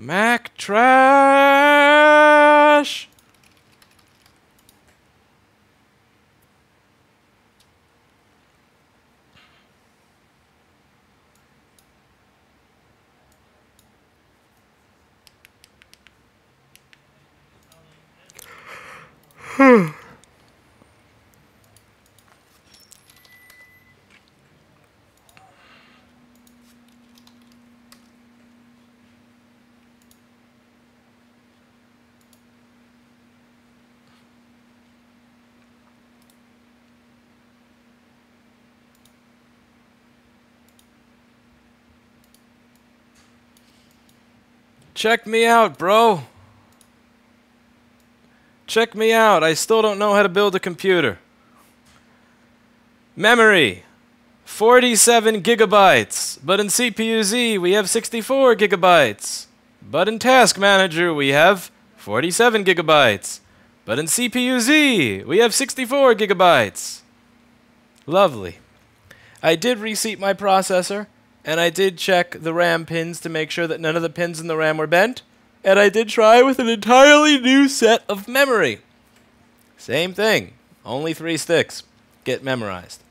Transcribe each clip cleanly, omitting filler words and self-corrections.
Mactrash! Check me out, bro. Check me out. I still don't know how to build a computer. Memory, 47 gigabytes. But in CPU-Z, we have 64 gigabytes. But in Task Manager, we have 47 gigabytes. But in CPU-Z, we have 64 gigabytes. Lovely. I did reseat my processor. And I did check the RAM pins to make sure that none of the pins in the RAM were bent. And I did try with an entirely new set of memory. Same thing. Only 3 sticks get memorized.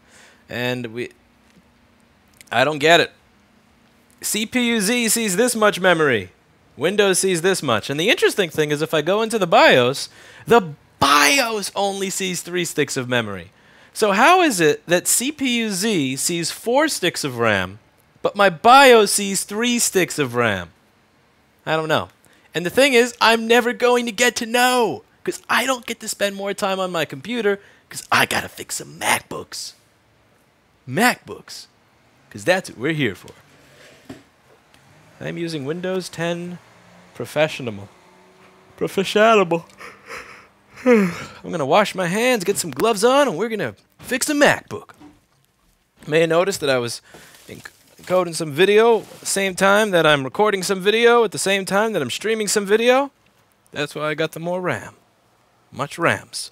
And I don't get it. CPU-Z sees this much memory. Windows sees this much. And the interesting thing is if I go into the BIOS only sees 3 sticks of memory. So how is it that CPU-Z sees 4 sticks of RAM, but my BIOS sees 3 sticks of RAM? I don't know. And the thing is, I'm never going to get to know, because I don't get to spend more time on my computer, because I got to fix some MacBooks. MacBooks. Because that's what we're here for. I'm using Windows 10 Professional. I'm going to wash my hands, get some gloves on, and we're going to fix a MacBook. You may have noticed that I was encoding some video at the same time that I'm recording some video, at the same time that I'm streaming some video. That's why I got the more RAM. Much RAMs.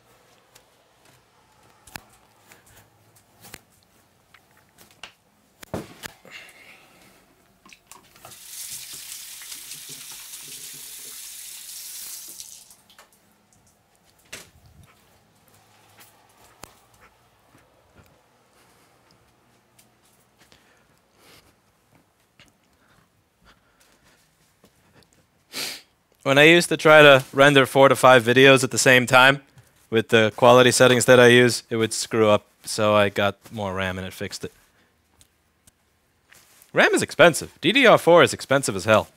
When I used to try to render 4 to 5 videos at the same time, with the quality settings that I use, it would screw up, so I got more RAM and it fixed it. RAM is expensive. DDR4 is expensive as hell.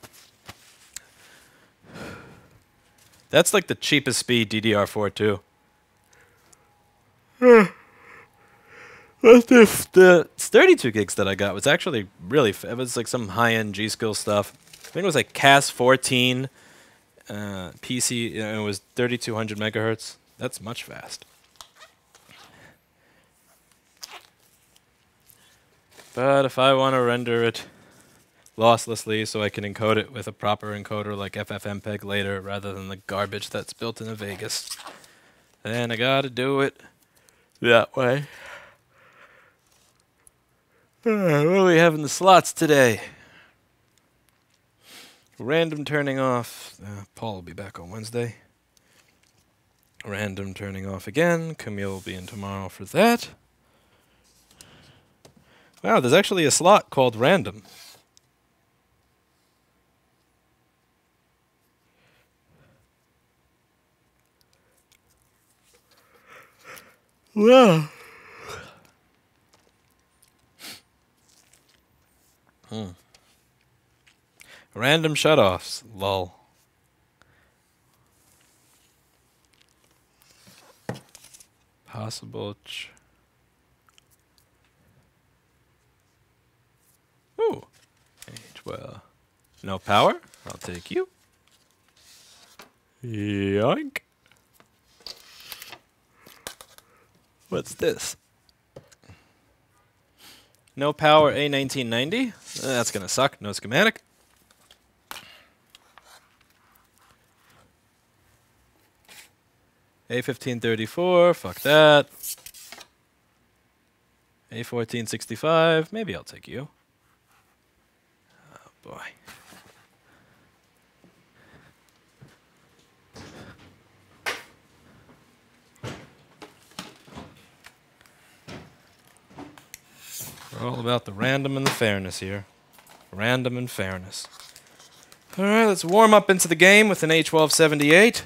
That's like the cheapest speed DDR4 too. The 32 gigs that I got was actually really, it was like some high-end G-Skill stuff. I think it was like CAS 14. PC, it was 3200 megahertz. That's much fast. But if I want to render it losslessly so I can encode it with a proper encoder like FFmpeg later rather than the garbage that's built into Vegas, then I gotta do it that way. What do we have in the slots today? Random turning off. Paul will be back on Wednesday. Random turning off again. Camille will be in tomorrow for that. Wow, there's actually a slot called random. Wow. Random shutoffs. Lol. Possible. Ooh. Well, no power. I'll take you. Yoink. What's this? No power A1990. That's gonna suck. No schematic. A1534, fuck that. A1465, maybe I'll take you. Oh boy. All about the random and the fairness here. Random and fairness. Alright, let's warm up into the game with an A1278.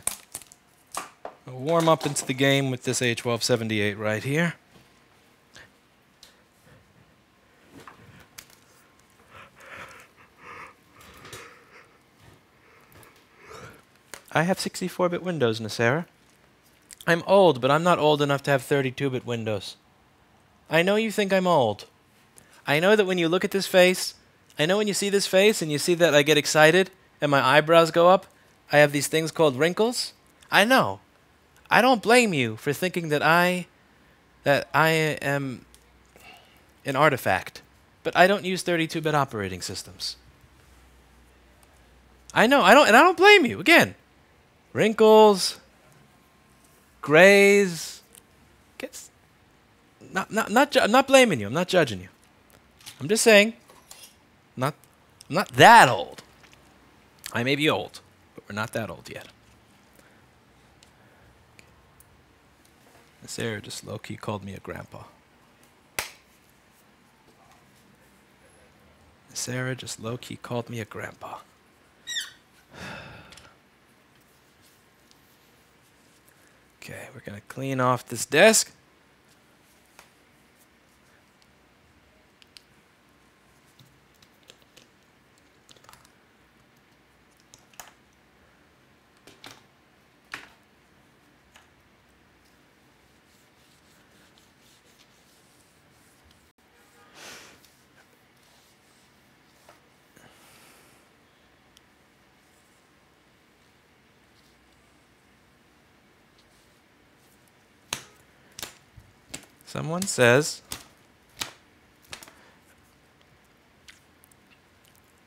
We'll warm up into the game with this A1278 right here. I have 64-bit Windows, Nasara. I'm old, but I'm not old enough to have 32-bit Windows. I know you think I'm old. I know that when you look at this face, I know when you see this face and you see that I get excited and my eyebrows go up, I have these things called wrinkles. I know. I don't blame you for thinking that I am an artifact, but I don't use 32-bit operating systems. I know, and I don't blame you. Again, wrinkles, grays. I'm not blaming you. I'm not judging you. I'm just saying, I'm not that old. I may be old, but we're not that old yet. Sarah just low-key called me a grandpa. Sarah just low-key called me a grandpa. Okay, we're going to clean off this desk. Someone says,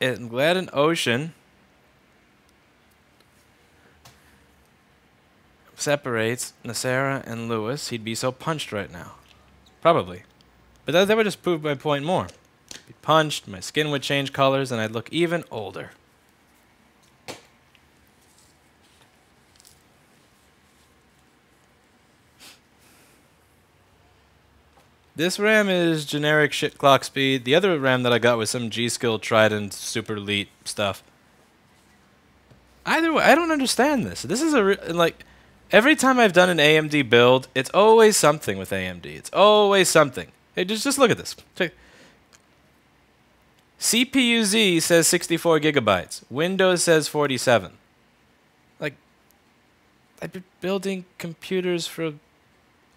I'm glad an ocean separates Nasara and Lewis. He'd be so punched right now. Probably. But that would just prove my point more. I'd be punched, my skin would change colors, and I'd look even older. This RAM is generic shit clock speed. The other RAM that I got was some G-Skill Trident super elite stuff. Either way, I don't understand this. This is like, every time I've done an AMD build, it's always something with AMD. It's always something. Hey, just look at this. Check. CPU-Z says 64 gigabytes. Windows says 47. Like, I've been building computers for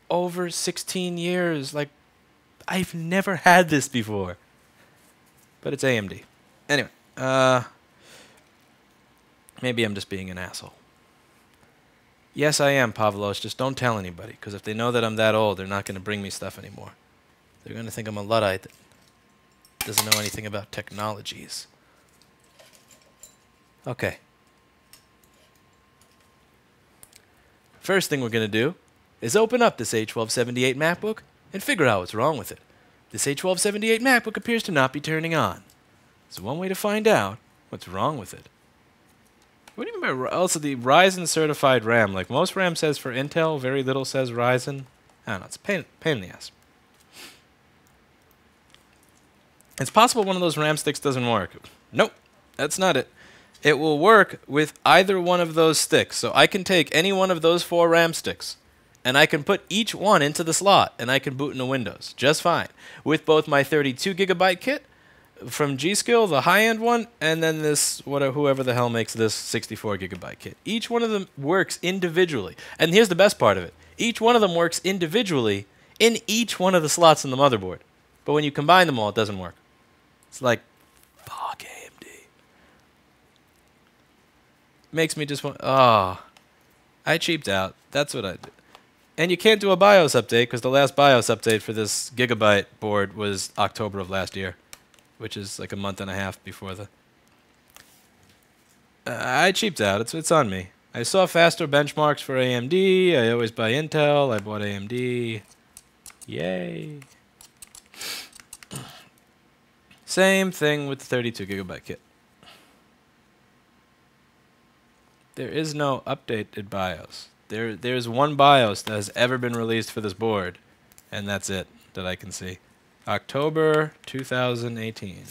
over 16 years. Like, I've never had this before. But it's AMD. Anyway, maybe I'm just being an asshole. Yes, I am, Pavlos. Just don't tell anybody, because if they know that I'm that old, they're not going to bring me stuff anymore. They're going to think I'm a Luddite that doesn't know anything about technologies. Okay. First thing we're going to do is open up this A1278 MacBook and figure out what's wrong with it. This A1278 MacBook appears to not be turning on. So one way to find out what's wrong with it. What do you mean by also the Ryzen certified RAM? Like most RAM says for Intel, very little says Ryzen. I don't know, it's a pain in the ass. It's possible one of those RAM sticks doesn't work. Nope, that's not it. It will work with either one of those sticks. So I can take any one of those 4 RAM sticks, and I can put each one into the slot, and I can boot into Windows just fine. With both my 32 gigabyte kit from G-Skill, the high-end one, and then this, whoever the hell makes this 64 gigabyte kit. Each one of them works individually. And here's the best part of it. Each one of them works individually in each one of the slots in the motherboard. But when you combine them all, it doesn't work. It's like, fuck AMD. Makes me just want, I cheaped out. That's what I did. And you can't do a BIOS update because the last BIOS update for this Gigabyte board was October of last year, which is like a month and a half before the... I cheaped out. It's on me. I saw faster benchmarks for AMD. I always buy Intel. I bought AMD. Yay. Same thing with the 32 gigabyte kit. There is no updated BIOS. There's one BIOS that has ever been released for this board, and that's it that I can see. October 2018.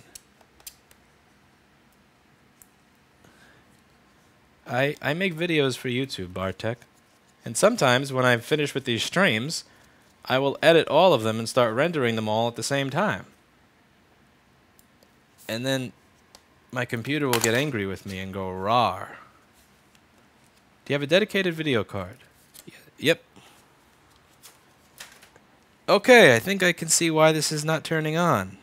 I make videos for YouTube, Bartek. And sometimes when I finish with these streams, I will edit all of them and start rendering them all at the same time. And then my computer will get angry with me and go rawr. Do you have a dedicated video card? Yep. Okay, I think I can see why this is not turning on.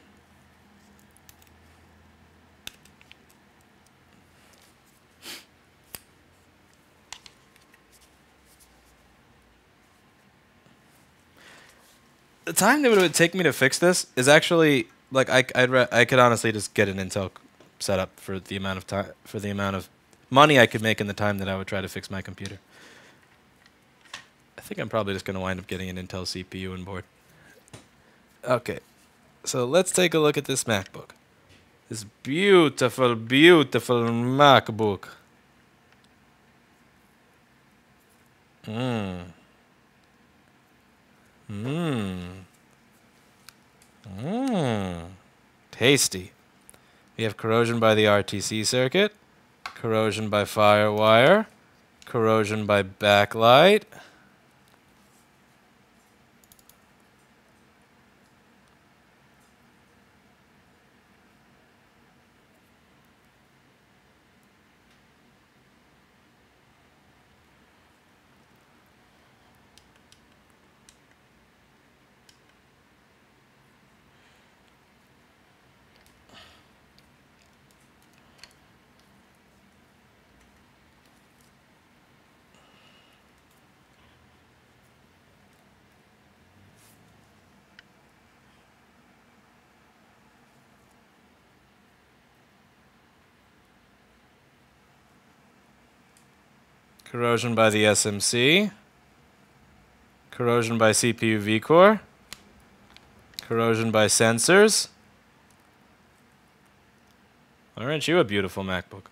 The time that it would take me to fix this is actually like I could honestly just get an Intel setup for the amount of time, for the amount of money I could make in the time that I would try to fix my computer. I think I'm probably just going to wind up getting an Intel CPU and board. Okay, so let's take a look at this MacBook. This beautiful, beautiful MacBook. Tasty. We have corrosion by the RTC circuit, corrosion by firewire, corrosion by backlight. Corrosion by the SMC, corrosion by CPU vCore, corrosion by sensors. Aren't you a beautiful MacBook?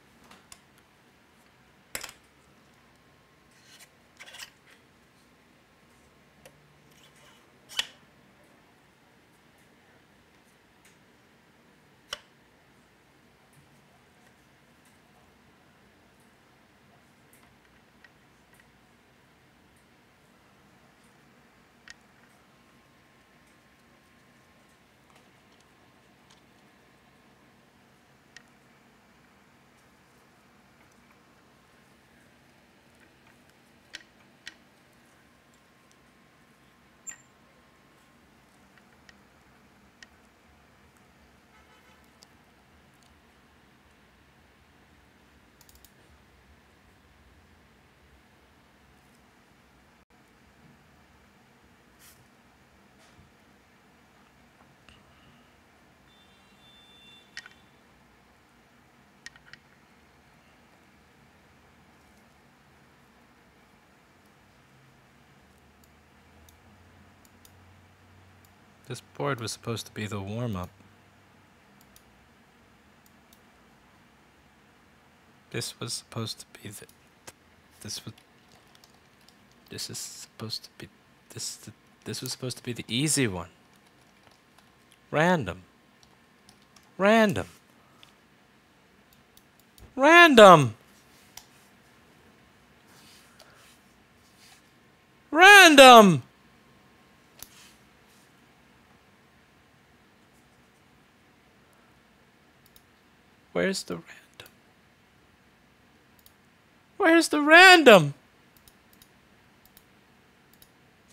This board was supposed to be the warm-up. This was supposed to be the... This is supposed to be... This was supposed to be the easy one. Random. Random. Random! Random! Where's the random? Where's the random?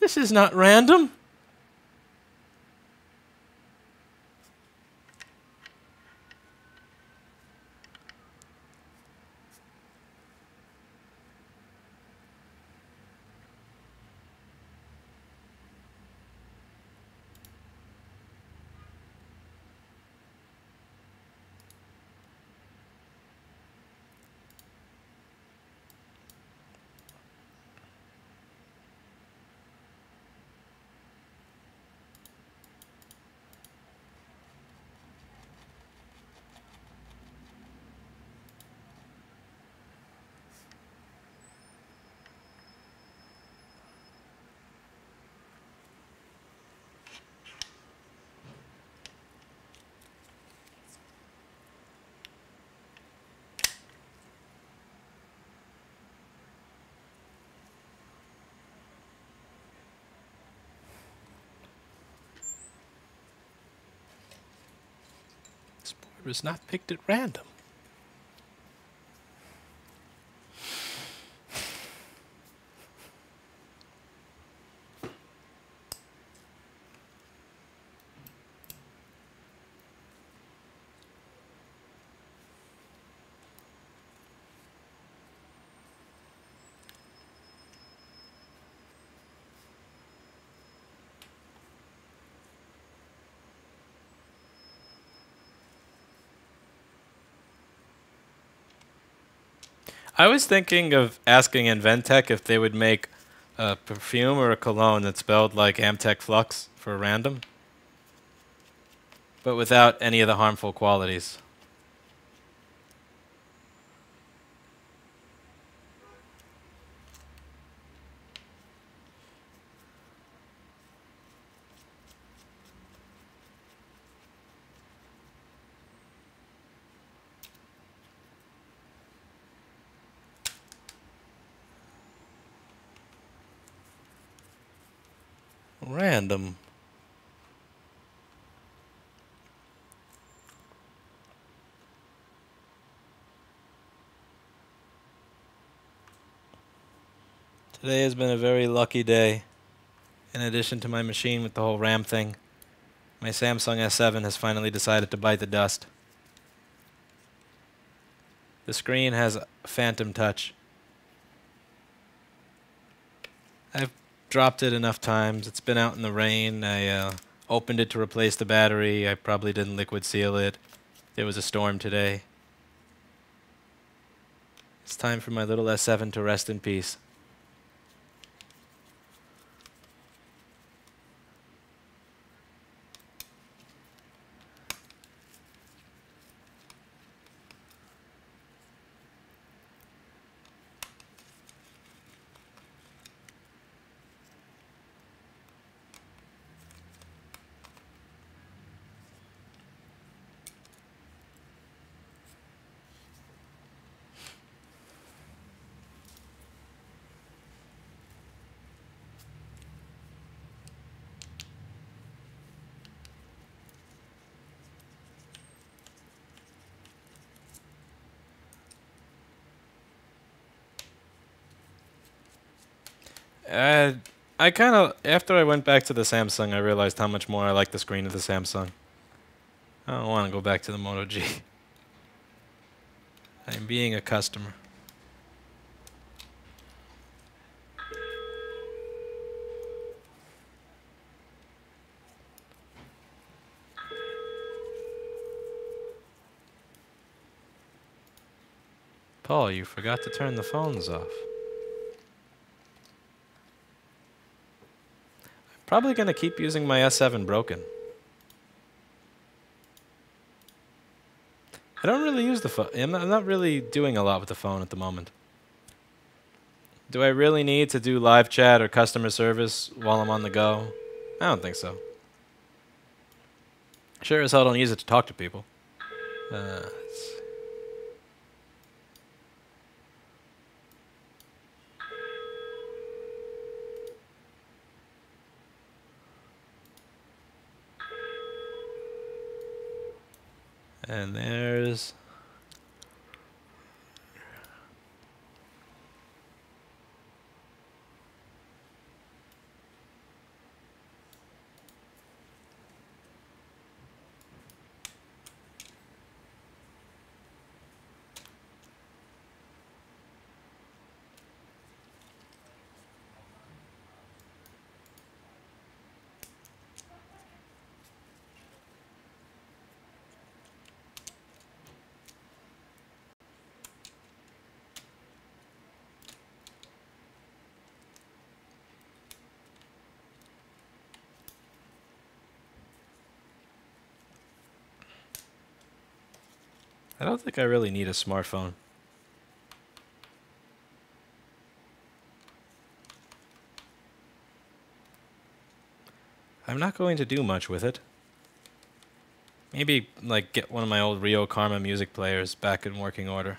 This is not random. It was not picked at random. I was thinking of asking Inventec if they would make a perfume or a cologne that spelled like Amtech Flux for random, but without any of the harmful qualities. Random. Today has been a very lucky day. In addition to my machine with the whole RAM thing, my Samsung S7 has finally decided to bite the dust. The screen has phantom touch. I've dropped it enough times. It's been out in the rain. I opened it to replace the battery. I probably didn't liquid seal it. There was a storm today. It's time for my little S7 to rest in peace. I kind of, after I went back to the Samsung, I realized how much more I like the screen of the Samsung. I don't want to go back to the Moto G. I'm being a customer. Paul, you forgot to turn the phones off. Probably going to keep using my S7 broken. I don't really use the phone. I'm not really doing a lot with the phone at the moment. Do I really need to do live chat or customer service while I'm on the go? I don't think so. Sure as hell don't use it to talk to people. And there's... I don't think I really need a smartphone. I'm not going to do much with it. Maybe, like, get one of my old Rio Karma music players back in working order.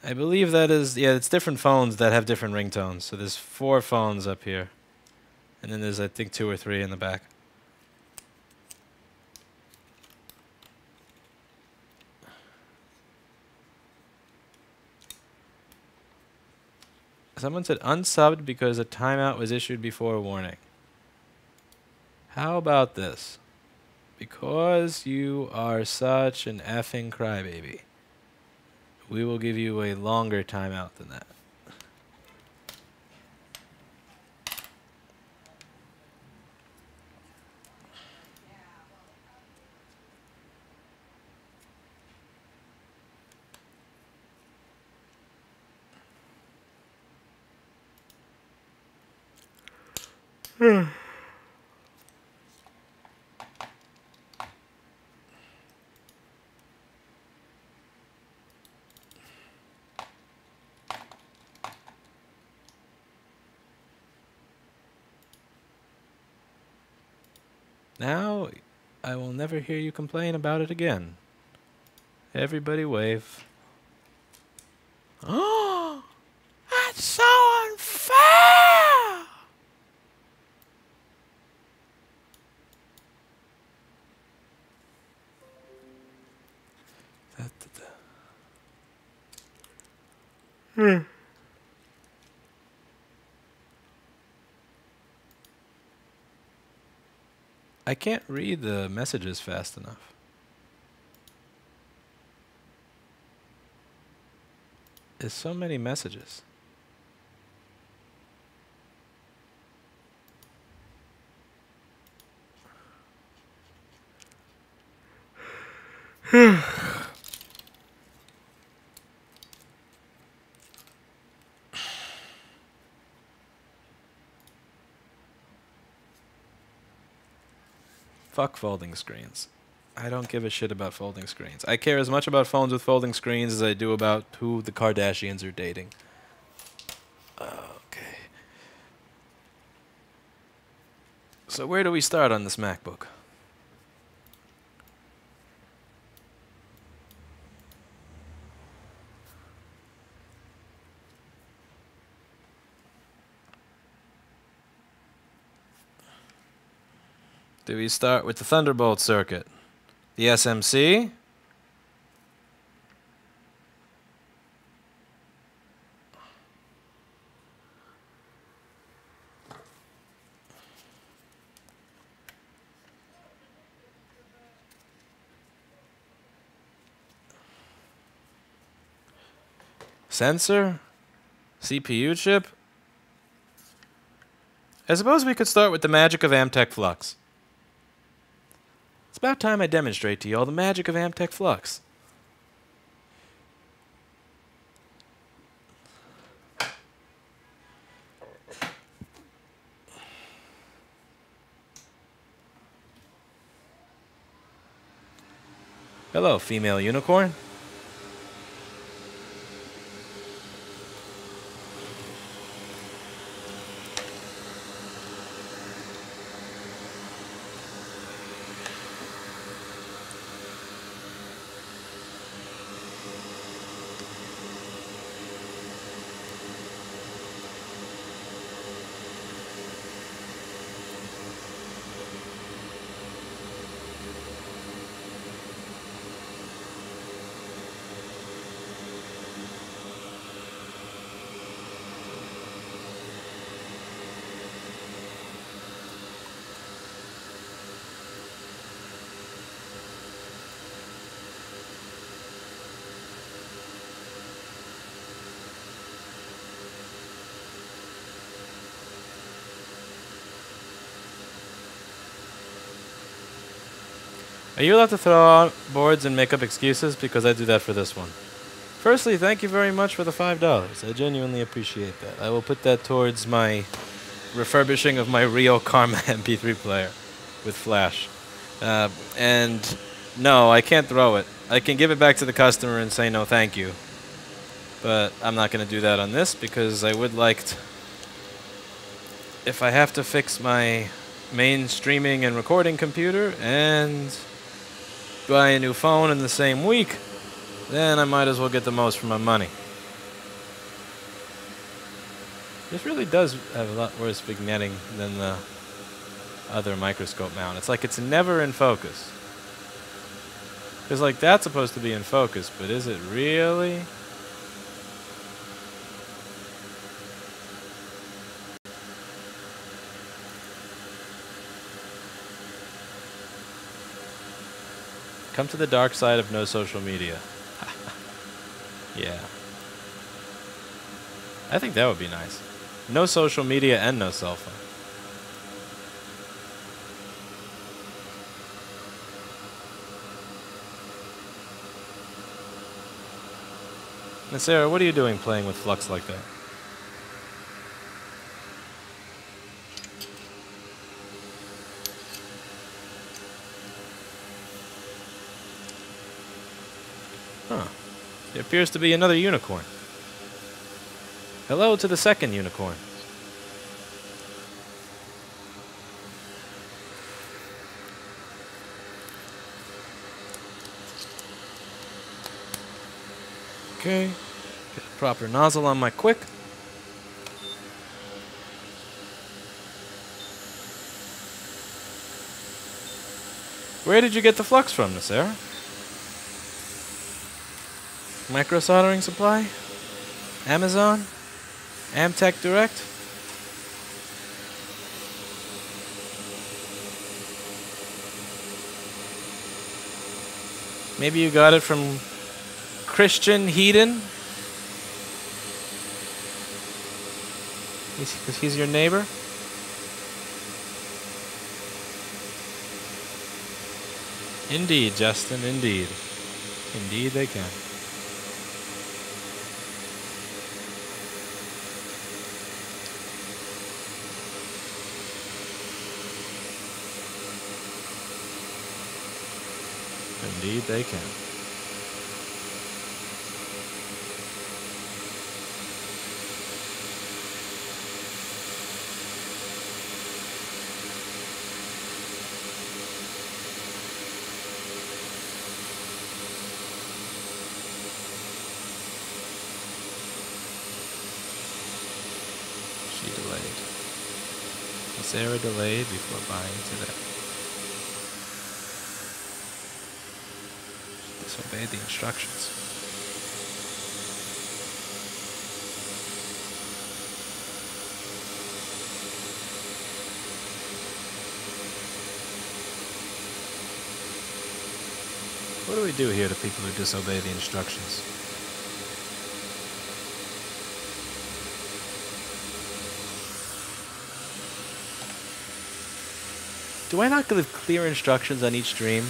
I believe that is, yeah, it's different phones that have different ringtones. So there's 4 phones up here. And then there's, I think, 2 or 3 in the back. Someone said unsubbed because a timeout was issued before a warning. How about this? Because you are such an effing crybaby, we will give you a longer timeout than that. Now, I will never hear you complain about it again. Everybody wave. Oh, that's so unfair! I can't read the messages fast enough. There's so many messages. Fuck folding screens. I don't give a shit about folding screens. I care as much about phones with folding screens as I do about who the Kardashians are dating. Okay. So where do we start on this MacBook? Do we start with the Thunderbolt circuit? The SMC? Sensor? CPU chip? I suppose we could start with the magic of Amtech Flux. It's about time I demonstrate to you all the magic of Amtech Flux. Hello, female unicorn. Are you allowed to throw out boards and make up excuses? Because I do that for this one. Firstly, thank you very much for the $5. I genuinely appreciate that. I will put that towards my refurbishing of my Rio Karma MP3 player with Flash. And no, I can't throw it. I can give it back to the customer and say no thank you. But I'm not going to do that on this because I would like to... If I have to fix my main streaming and recording computer and buy a new phone in the same week, then I might as well get the most for my money. This really does have a lot worse vignetting than the other microscope mount. It's like it's never in focus. Because like that's supposed to be in focus, but is it really? Come to the dark side of no social media. Yeah. I think that would be nice. No social media and no cell phone. Now, Sarah, what are you doing playing with flux like that? Huh. There appears to be another unicorn. Hello to the second unicorn. Okay. Get a proper nozzle on my quick. Where did you get the flux from, Sarah? Micro soldering supply? Amazon? Amtech Direct? Maybe you got it from Christian Heaton? Because he's your neighbor? Indeed, Justin, indeed. Indeed they can. Indeed they can. She delayed. Sarah delayed before buying today. Disobeyed the instructions. What do we do here to people who disobey the instructions? Do I not give clear instructions on each stream?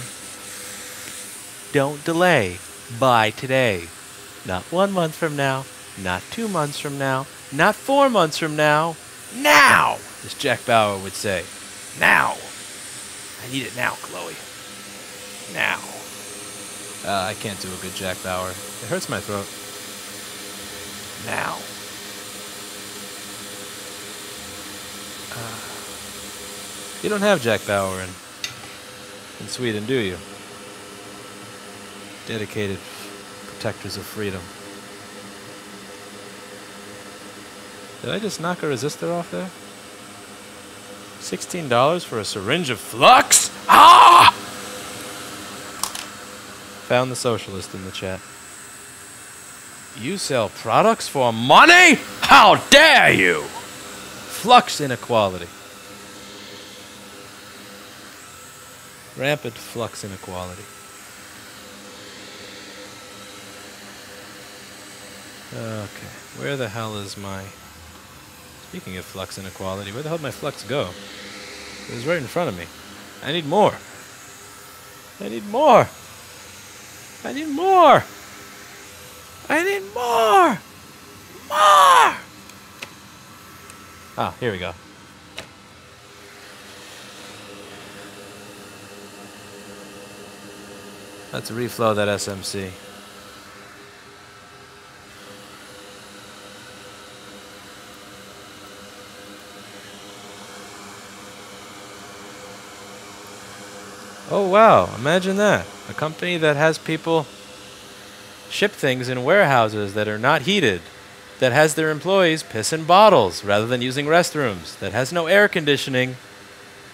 Don't delay. Buy today. Not 1 month from now. Not 2 months from now. Not 4 months from now. Now! As Jack Bauer would say. Now! I need it now, Chloe. Now. I can't do a good Jack Bauer. It hurts my throat. Now. You don't have Jack Bauer in Sweden, do you? Dedicated protectors of freedom. Did I just knock a resistor off there? $16 for a syringe of flux? Ah! Found the socialist in the chat. You sell products for money? How dare you! Flux inequality. Rampant flux inequality. Okay, where the hell is my... Speaking of flux inequality, where the hell did my flux go? It was right in front of me. I need more. I need more. I need more. I need more. More. Ah, here we go. Let's reflow that SMC. Oh wow, imagine that. A company that has people ship things in warehouses that are not heated that has their employees piss in bottles rather than using restrooms, that has no air conditioning,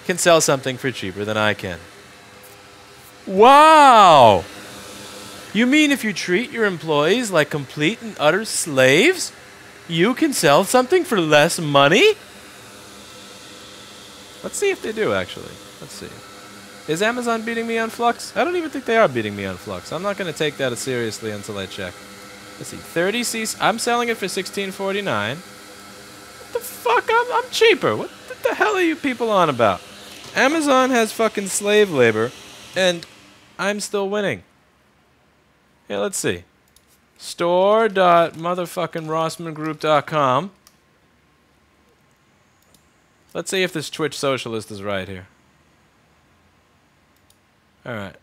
can sell something for cheaper than I can. Wow! You mean if you treat your employees like complete and utter slaves, you can sell something for less money? Let's see if they do, actually. Let's see. Is Amazon beating me on Flux? I don't even think they are beating me on Flux. I'm not going to take that as seriously until I check. Let's see. 30 cc. I'm selling it for $16.49. What the fuck? I'm cheaper. What the hell are you people on about? Amazon has fucking slave labor, and I'm still winning. Yeah, let's see. Store.motherfuckingrossmangroup.com. Let's see if this Twitch socialist is right here. Alright.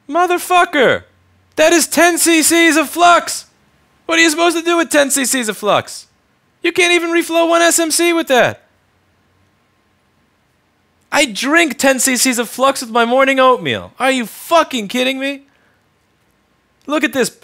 Motherfucker! That is 10 cc's of flux! What are you supposed to do with 10 cc's of flux? You can't even reflow one SMC with that. I drink 10 cc's of flux with my morning oatmeal. Are you fucking kidding me? Look at this.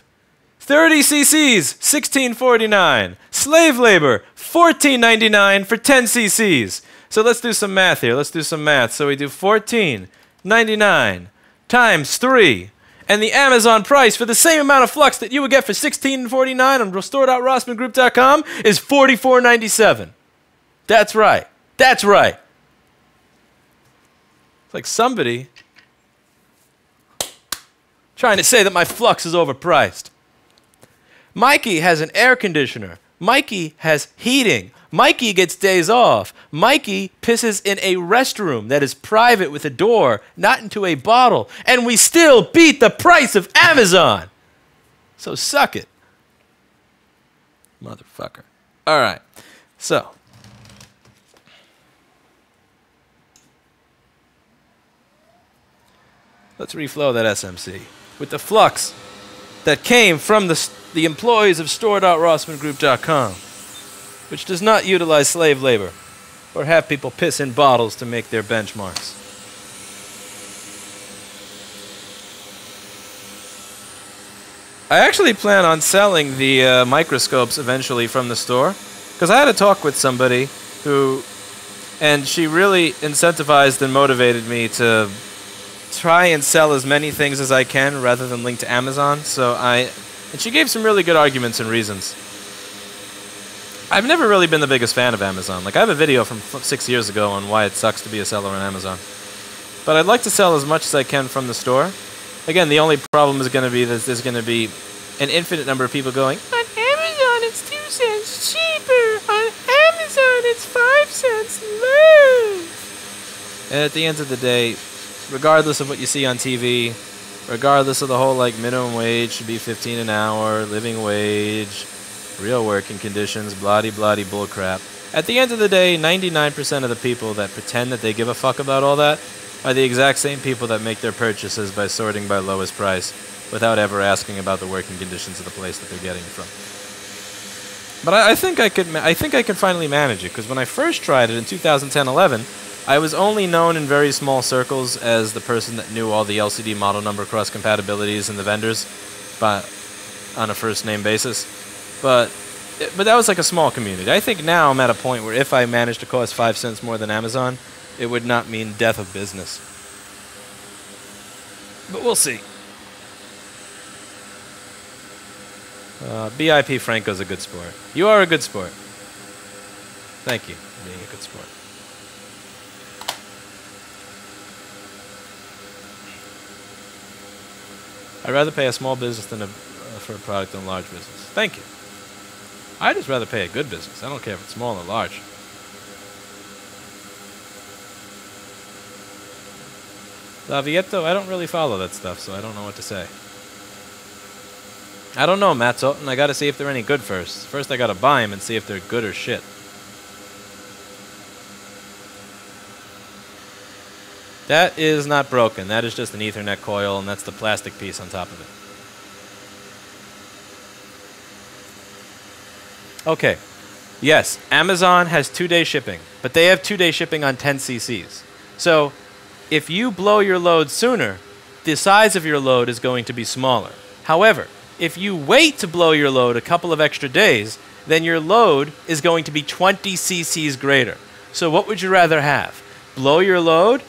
30 cc's, $16.49. Slave labor, $14.99 for 10 cc's. So let's do some math here. Let's do some math. So we do $14.99 times 3. And the Amazon price for the same amount of flux that you would get for $16.49 on restore.rossmangroup.com is $44.97. That's right. That's right. It's like somebody trying to say that my flux is overpriced. Mikey has an air conditioner. Mikey has heating. Mikey gets days off. Mikey pisses in a restroom that is private with a door, not into a bottle. And we still beat the price of Amazon. So suck it. Motherfucker. All right. So. Let's reflow that SMC with the flux that came from the employees of store.rossmangroup.com, which does not utilize slave labor or have people piss in bottles to make their benchmarks. I actually plan on selling the microscopes eventually from the store, because I had a talk with somebody who, and she really incentivized and motivated me to try and sell as many things as I can rather than link to Amazon. And she gave some really good arguments and reasons. I've never really been the biggest fan of Amazon. Like, I have a video from 6 years ago on why it sucks to be a seller on Amazon. But I'd like to sell as much as I can from the store. Again, the only problem is going to be that there's going to be an infinite number of people going, on Amazon it's 2 cents cheaper, on Amazon it's 5 cents less. And at the end of the day, regardless of what you see on TV, regardless of the whole, like, minimum wage should be 15 an hour, living wage, real working conditions, bloody bullcrap. At the end of the day, 99% of the people that pretend that they give a fuck about all that are the exact same people that make their purchases by sorting by lowest price without ever asking about the working conditions of the place that they're getting it from. But I think I could finally manage it, because when I first tried it in 2010-11, I was only known in very small circles as the person that knew all the LCD model number cross-compatibilities and the vendors, but on a first-name basis. But that was like a small community. I think now I'm at a point where if I managed to cost 5 cents more than Amazon, it would not mean death of business. But we'll see. BIP Franco's a good sport. You are a good sport. Thank you for being a good sport. I'd rather pay a small business than for a product than a large business. Thank you. I'd just rather pay a good business. I don't care if it's small or large. Lavieto, I don't really follow that stuff, so I don't know what to say. I don't know, Matt Sultan. I gotta see if they're any good first. First I gotta buy them and see if they're good or shit. That is not broken. That is just an Ethernet coil, and that's the plastic piece on top of it. Okay. Yes, Amazon has 2-day shipping, but they have 2-day shipping on 10 cc's. So, if you blow your load sooner, the size of your load is going to be smaller. However, If you wait to blow your load a couple of extra days, then your load is going to be 20 cc's greater. So what would you rather have? Blow your load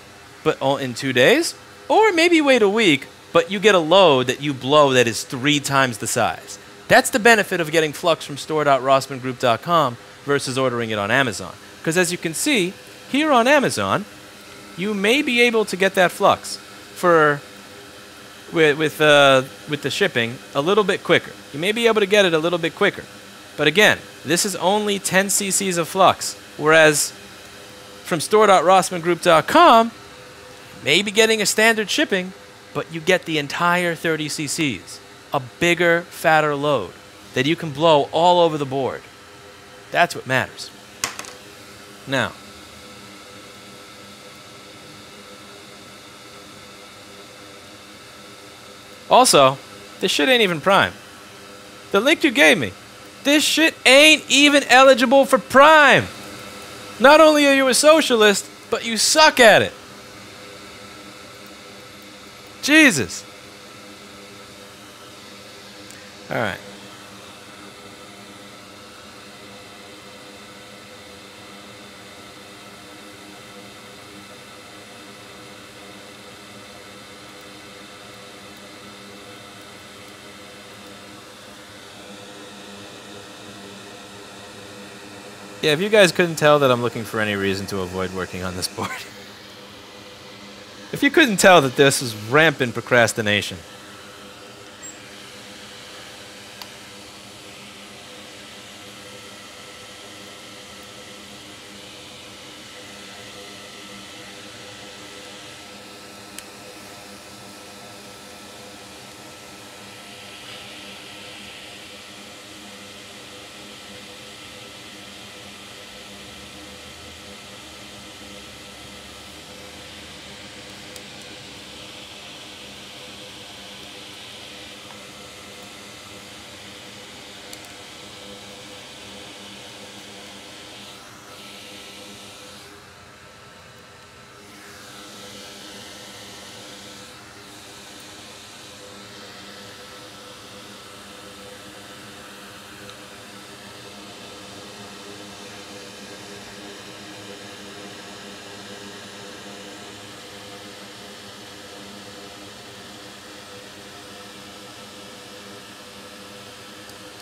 but in 2 days? Or maybe wait a week, but you get a load that you blow that is 3 times the size. That's the benefit of getting flux from store.rossmangroup.com versus ordering it on Amazon. Because as you can see, here on Amazon, you may be able to get that flux for with the shipping a little bit quicker. You may be able to get it a little bit quicker. But again, this is only 10 cc's of flux, whereas from store.rossmangroup.com, you may be getting a standard shipping, but you get the entire 30 cc's, a bigger, fatter load that you can blow all over the board. That's what matters. Now, also, this shit ain't even Prime. The link you gave me, this shit ain't even eligible for Prime. Not only are you a socialist, but you suck at it. Jesus. All right. Yeah, if you guys couldn't tell that I'm looking for any reason to avoid working on this board. If you couldn't tell that this is rampant procrastination.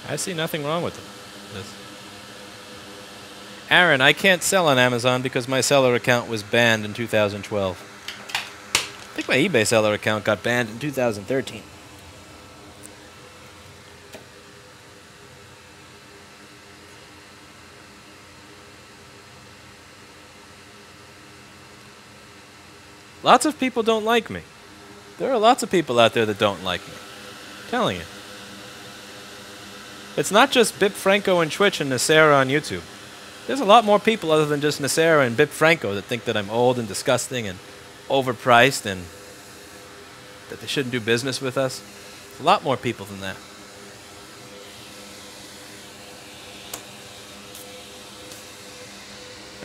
I see nothing wrong with this. Aaron, I can't sell on Amazon because my seller account was banned in 2012. I think my eBay seller account got banned in 2013. Lots of people don't like me. There are lots of people out there that don't like me. I'm telling you. It's not just Bip Franco and Twitch and Nasera on YouTube. There's a lot more people other than just Nasera and Bip Franco that think that I'm old and disgusting and overpriced and that they shouldn't do business with us. A lot more people than that.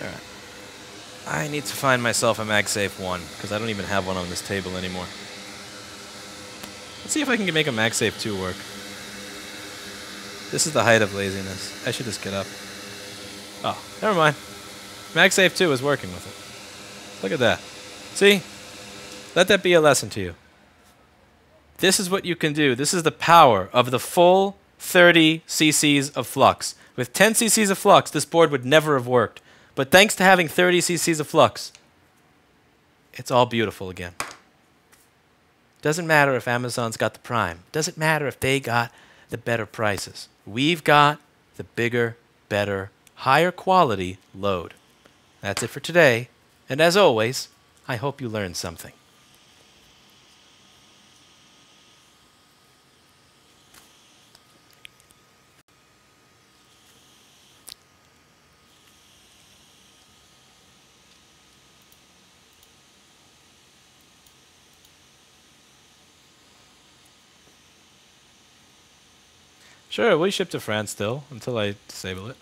Alright. I need to find myself a MagSafe 1 because I don't even have one on this table anymore. Let's see if I can make a MagSafe 2 work. This is the height of laziness. I should just get up. Oh, never mind. MagSafe 2 is working with it. Look at that. See? Let that be a lesson to you. This is what you can do. This is the power of the full 30 cc's of flux. With 10 cc's of flux, this board would never have worked. But thanks to having 30 cc's of flux, it's all beautiful again. Doesn't matter if Amazon's got the Prime. Doesn't matter if they got the better prices. We've got the bigger, better, higher quality load. That's it for today. And as always, I hope you learned something. Sure, we ship to France still, until I disable it.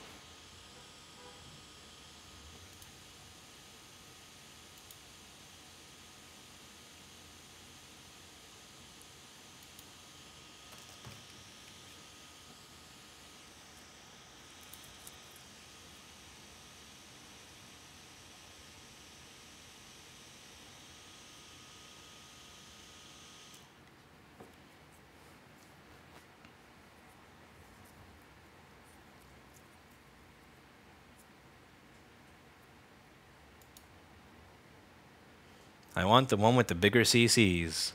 I want the one with the bigger CCs.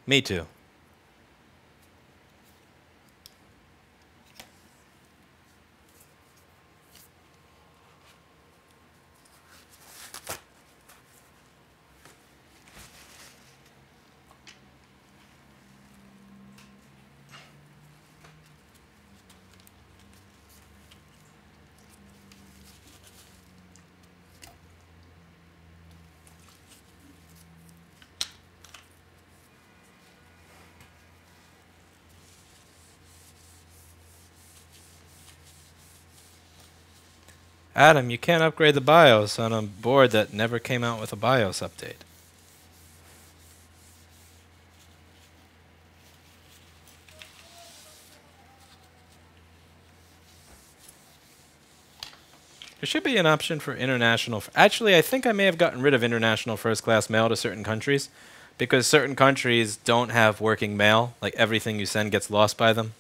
Me too. Adam, you can't upgrade the BIOS on a board that never came out with a BIOS update. There should be an option for international. Actually, I think I may have gotten rid of international first-class mail to certain countries because certain countries don't have working mail. Like everything you send gets lost by them.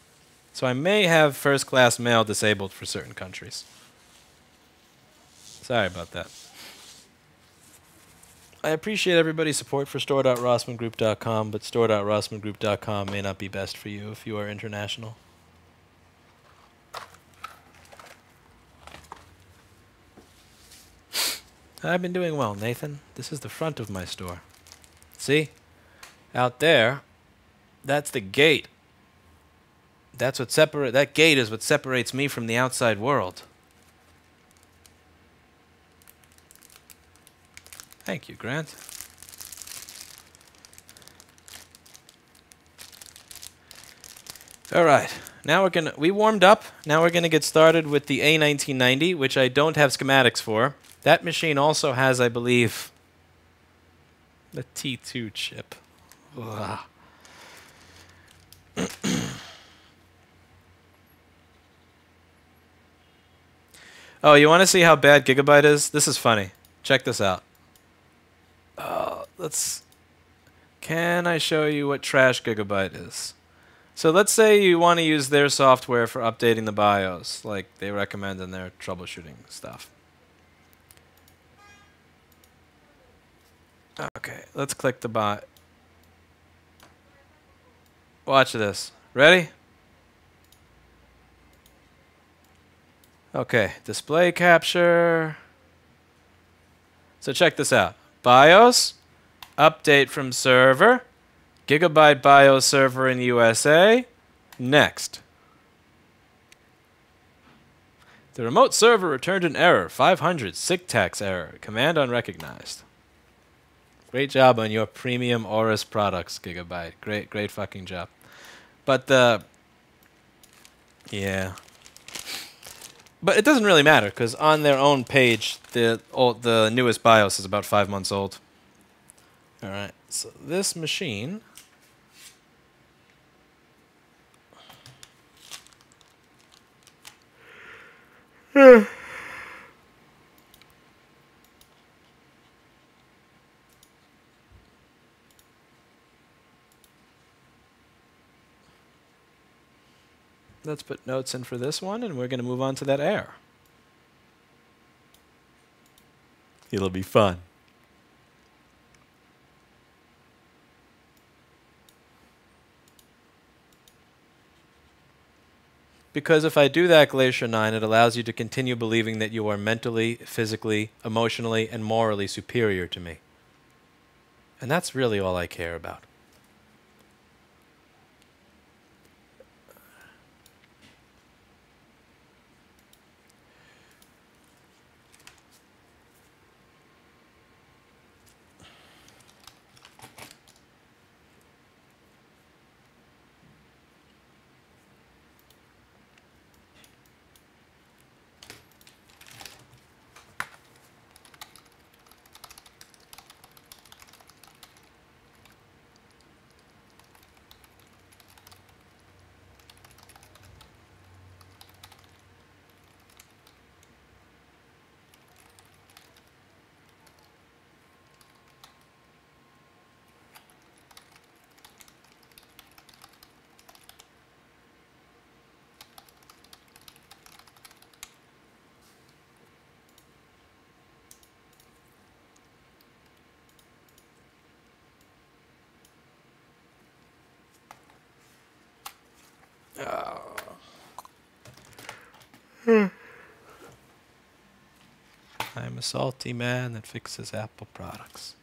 So I may have first-class mail disabled for certain countries. Sorry about that. I appreciate everybody's support for store.rossmangroup.com, but store.rossmangroup.com may not be best for you if you are international. I've been doing well, Nathan. This is the front of my store. See? Out there, that's the gate. That's what that gate is what separates me from the outside world. Thank you, Grant. All right. Now we warmed up. Now we're gonna get started with the A1990, which I don't have schematics for. That machine also has, I believe, the T2 chip. Ugh. Oh, you want to see how bad Gigabyte is? This is funny. Check this out. Can I show you what trash Gigabyte is? So let's say you want to use their software for updating the BIOS, like they recommend in their troubleshooting stuff. Okay, let's click the bot. Watch this. Ready? Okay, display capture. So check this out. BIOS, update from server, Gigabyte BIOS server in USA, next. The remote server returned an error, 500, syntax error, command unrecognized. Great job on your premium Aorus products, Gigabyte. Great fucking job. But yeah. But it doesn't really matter, because on their own page, the newest BIOS is about 5 months old. All right, so this machine... Let's put notes in for this one, and we're going to move on to that error. It'll be fun. Because if I do that, Glacier 9, it allows you to continue believing that you are mentally, physically, emotionally, and morally superior to me. And that's really all I care about. I'm a salty man that fixes Apple products.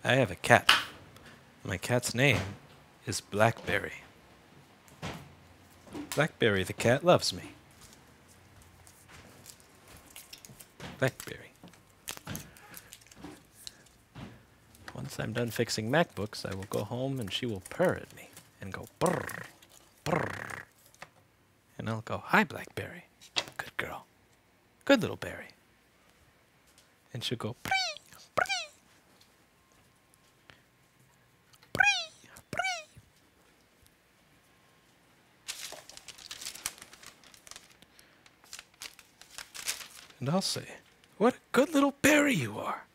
I have a cat. My cat's name is Blackberry. Blackberry the cat loves me. Blackberry. Once I'm done fixing MacBooks, I will go home and she will purr at me and go brrr, brrr. And I'll go, hi, Blackberry. Good girl. Good little berry. And she'll go, bree, bree. And I'll say, what a good little berry you are.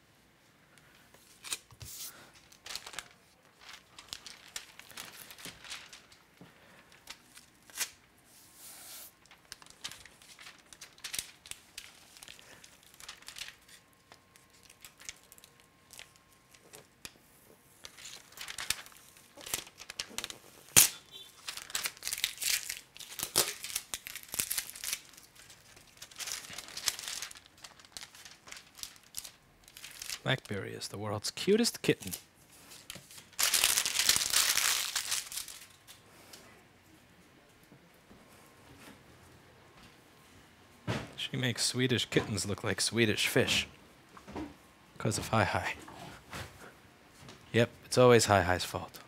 Blackberry is the world's cutest kitten. She makes Swedish kittens look like Swedish fish. Because of Hi Hi. Yep, it's always Hi Hi's fault.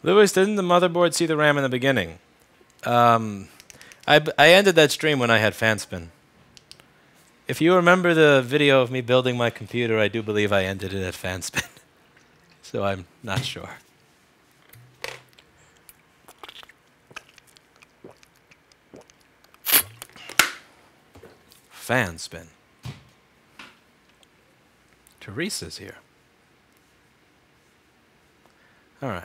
Lewis, didn't the motherboard see the RAM in the beginning? I ended that stream when I had fan spin. If you remember the video of me building my computer, I do believe I ended it at fan spin. So I'm not sure. Fan spin. Teresa's here. All right.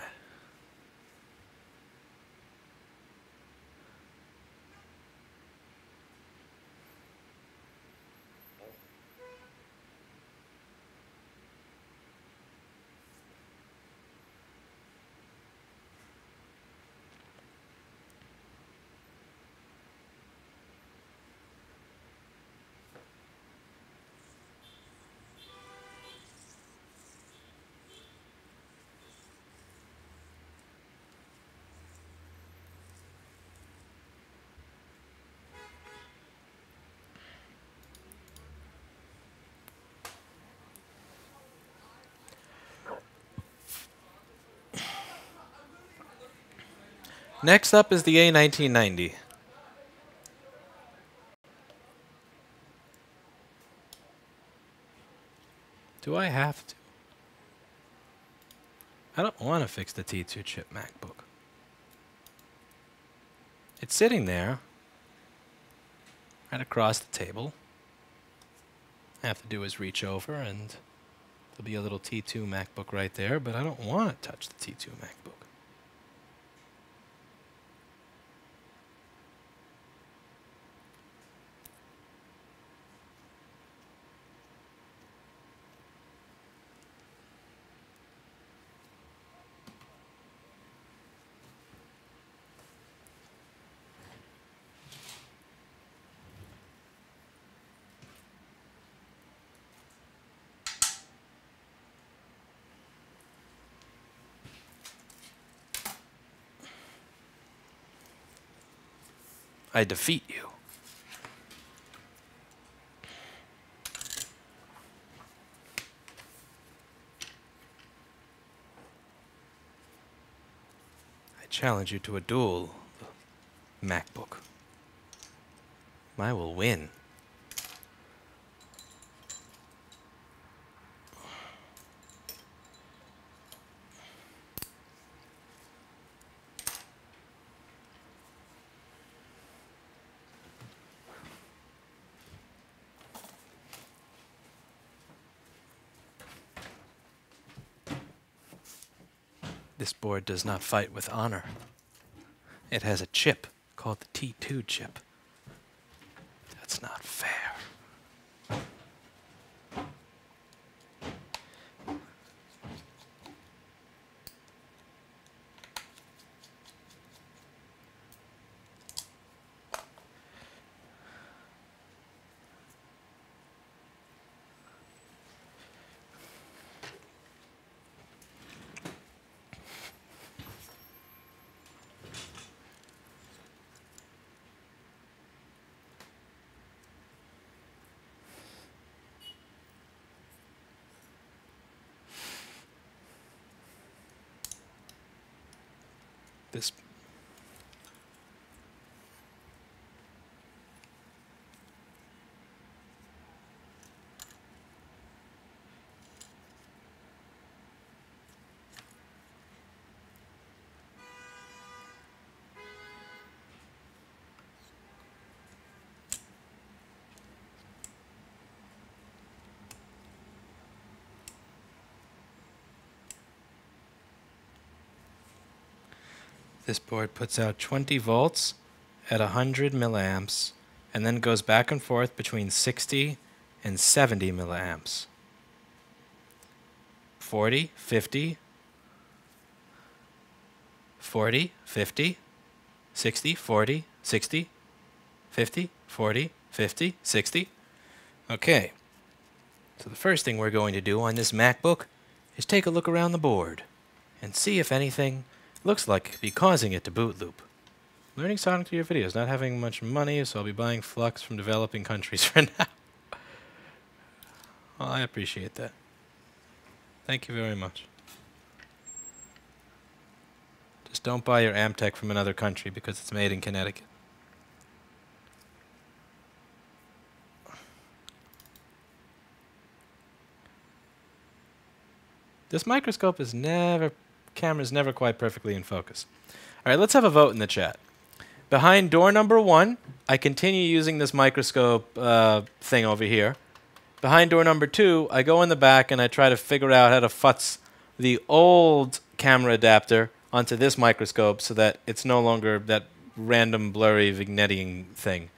Next up is the A1990. Do I have to? I don't want to fix the T2 chip MacBook. It's sitting there, right across the table. All I have to do is reach over and there'll be a little T2 MacBook right there, but I don't want to touch the T2 MacBook. I defeat you. challenge you to a duel, MacBook. I will win. This board does not fight with honor. It has a chip called the T2 chip. That's not fair. This This board puts out 20 volts at 100 milliamps and then goes back and forth between 60 and 70 milliamps. 40, 50, 40, 50, 60, 40, 60, 50, 40, 50, 60. Okay, so the first thing we're going to do on this MacBook is take a look around the board and see if anything looks like it could be causing it to boot loop. Learning Sonic to your videos, not having much money, so I'll be buying flux from developing countries for now. Well, I appreciate that. Thank you very much. Just don't buy your Amtech from another country because it's made in Connecticut. This microscope is camera's never quite perfectly in focus. All right, let's have a vote in the chat. Behind door number 1, I continue using this microscope thing over here. Behind door number 2, I go in the back and I try to figure out how to futz the old camera adapter onto this microscope so that it's no longer that random blurry vignetting thing.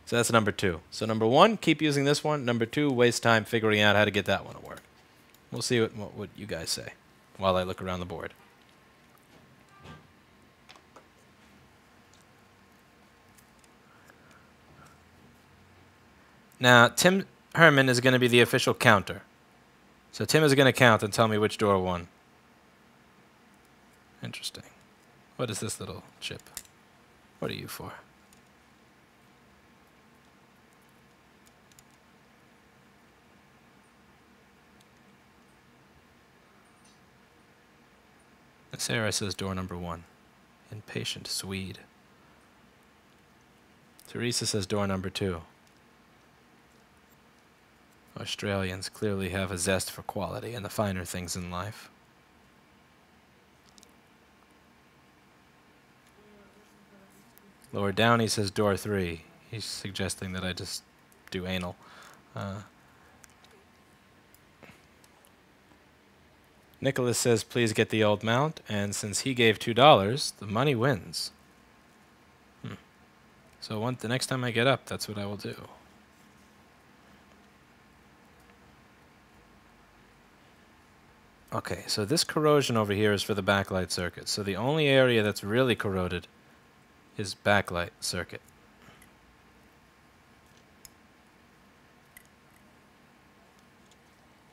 So that's number 2. So number 1, keep using this one. Number 2, waste time figuring out how to get that one to work. We'll see what you guys say while I look around the board. Now, Tim Herman is going to be the official counter. So Tim is going to count and tell me which door won. Interesting. What is this little chip? What are you for? Sarah says door number 1. Impatient Swede. Teresa says door number 2. Australians clearly have a zest for quality and the finer things in life. Lord Downey says door 3. He's suggesting that I just do anal. Nicholas says please get the old mount, and since he gave $2, the money wins. So the next time I get up, that's what I will do. Okay, so this corrosion over here is for the backlight circuit. So the only area that's really corroded is backlight circuit.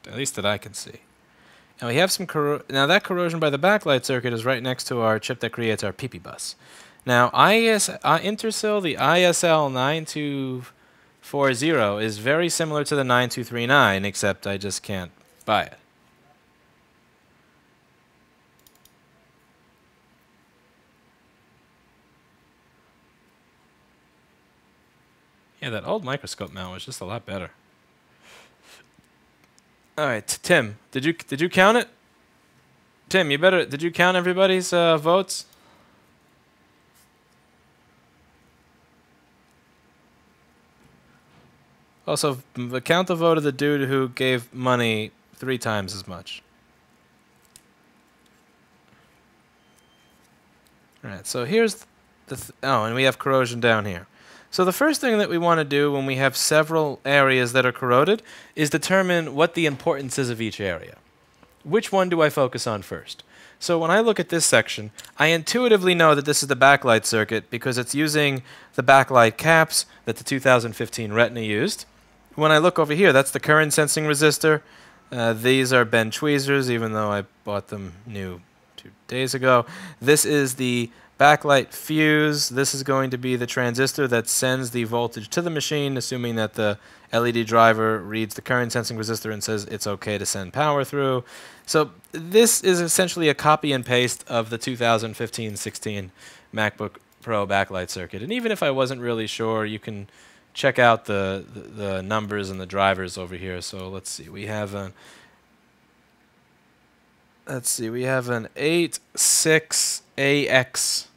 At least that I can see. Now we have some now that corrosion by the backlight circuit is right next to our chip that creates our PP bus. Now Intersil, the ISL 9240 is very similar to the 9239, except I just can't buy it. Yeah, that old microscope mount was just a lot better. All right, Tim, did you count it? Tim, did you count everybody's votes? Also, count the vote of the dude who gave money 3 times as much. All right, so here's oh, and we have corrosion down here. So the first thing that we want to do when we have several areas that are corroded is determine what the importance is of each area. Which one do I focus on first? So when I look at this section, I intuitively know that this is the backlight circuit because it's using the backlight caps that the 2015 Retina used. When I look over here, that's the current sensing resistor. These are Ben tweezers, even though I bought them new 2 days ago. This is the backlight fuse. This is going to be the transistor that sends the voltage to the machine, assuming that the LED driver reads the current sensing resistor and says it's okay to send power through. So this is essentially a copy and paste of the 2015-16 MacBook Pro backlight circuit. And even if I wasn't really sure, you can check out the numbers and the drivers over here. So let's see. We have an 86AX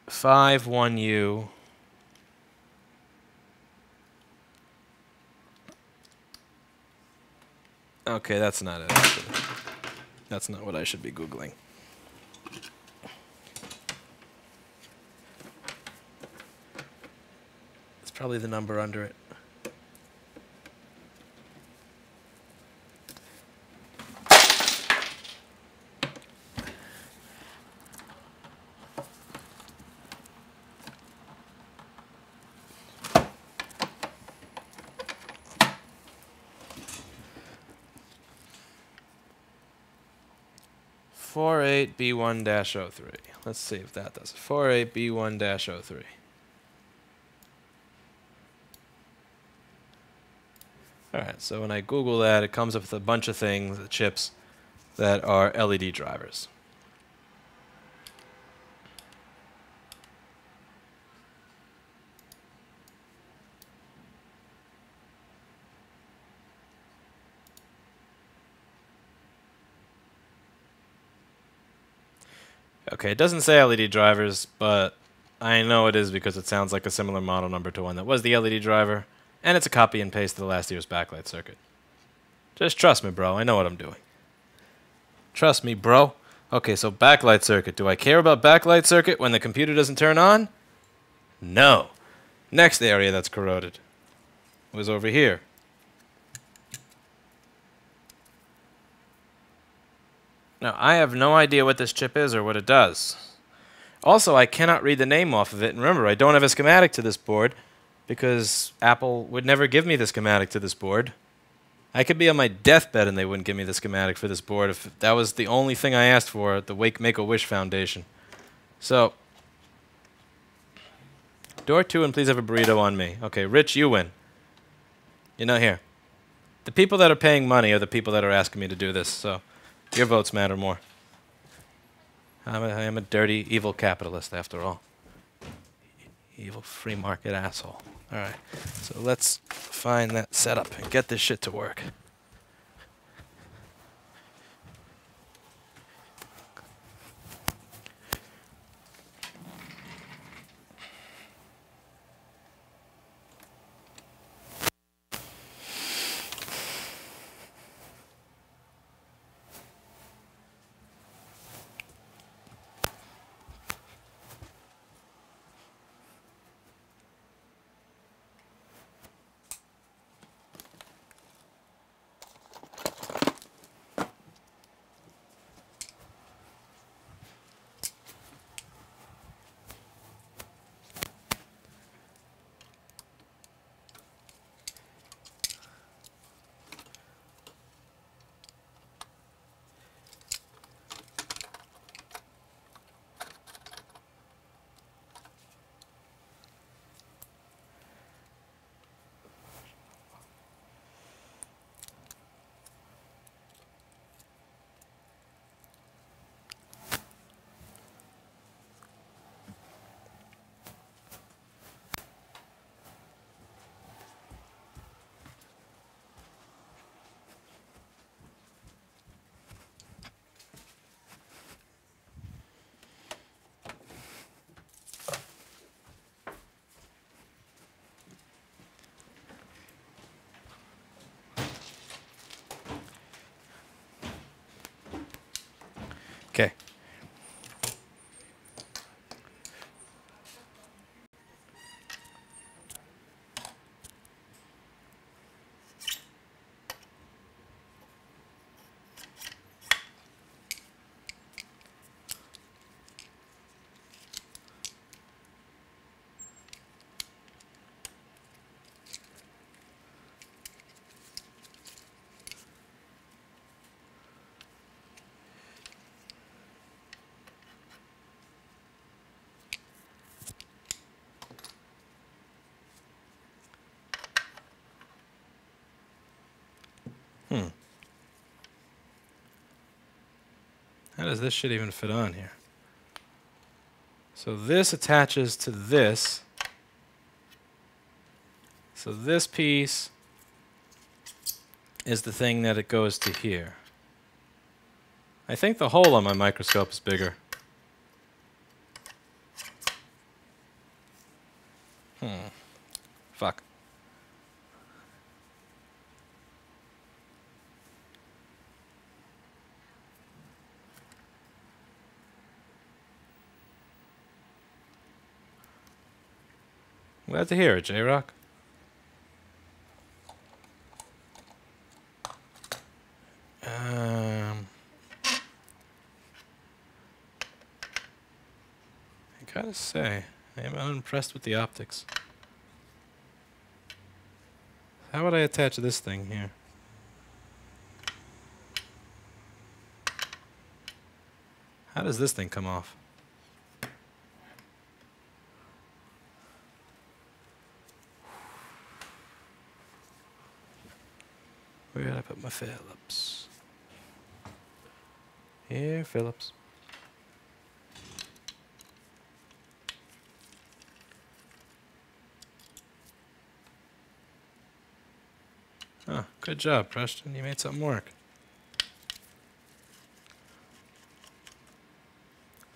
51U. Okay, that's not it. That's not what I should be Googling. It's probably the number under it. B1-03. Let's see if that does it. 48B1-03. Alright, so when I Google that, it comes up with a bunch of things, chips, that are LED drivers. Okay, it doesn't say LED drivers, but I know it is because it sounds like a similar model number to one that was the LED driver, and it's a copy and paste of the last year's backlight circuit. Just trust me, bro. I know what I'm doing. Trust me, bro. Okay, so backlight circuit. Do I care about backlight circuit when the computer doesn't turn on? No. Next area that's corroded was over here. Now, I have no idea what this chip is or what it does. Also, I cannot read the name off of it. And remember, I don't have a schematic to this board because Apple would never give me the schematic to this board. I could be on my deathbed and they wouldn't give me the schematic for this board if that was the only thing I asked for at the Make-A-Wish Foundation. So, door 2 and please have a burrito on me. Okay, Rich, you win. You're not here. The people that are paying money are the people that are asking me to do this, so your votes matter more. I am a dirty, evil capitalist, after all. Evil free market asshole. Alright, so let's find that setup and get this shit to work. Okay. How does this shit even fit on here? So this attaches to this. So this piece is the thing that it goes to here. I think the hole on my microscope is bigger. Fuck. Glad to hear it, J-Rock. I gotta say, I am unimpressed with the optics. How would I attach this thing here? How does this thing come off? Where did I put my Phillips? Here, Phillips. Oh, good job, Preston. You made something work.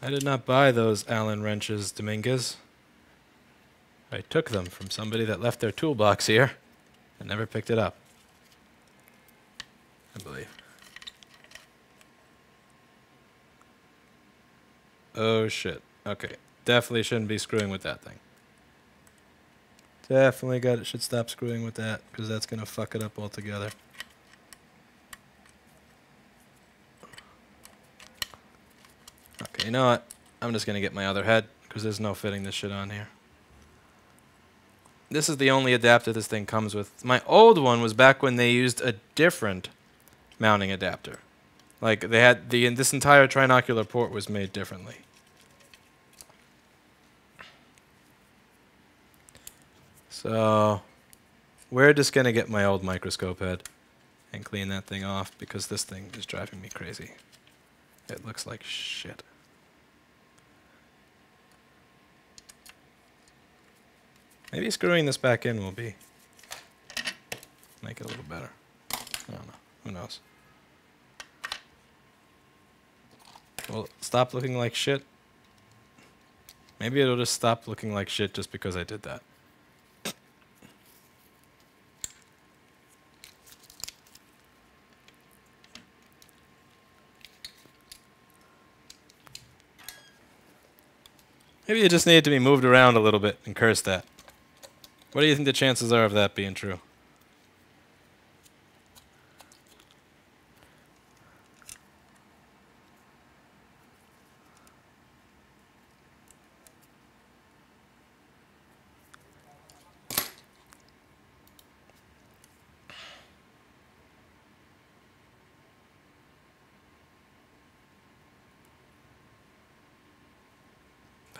I did not buy those Allen wrenches, Dominguez. I took them from somebody that left their toolbox here and never picked it up, I believe. Oh shit. Okay. Definitely shouldn't be screwing with that thing. Definitely should stop screwing with that, because that's going to fuck it up altogether. Okay, you know what? I'm just going to get my other head, because there's no fitting this shit on here. This is the only adapter this thing comes with. My old one was back when they used a different mounting adapter. Like, they had this entire trinocular port was made differently. So, we're just going to get my old microscope head and clean that thing off, because this thing is driving me crazy. It looks like shit. Maybe screwing this back in will make it a little better. I don't know. Who knows? Will it stop looking like shit? Maybe it'll just stop looking like shit just because I did that. Maybe it just needed to be moved around a little bit and curse that. What do you think the chances are of that being true?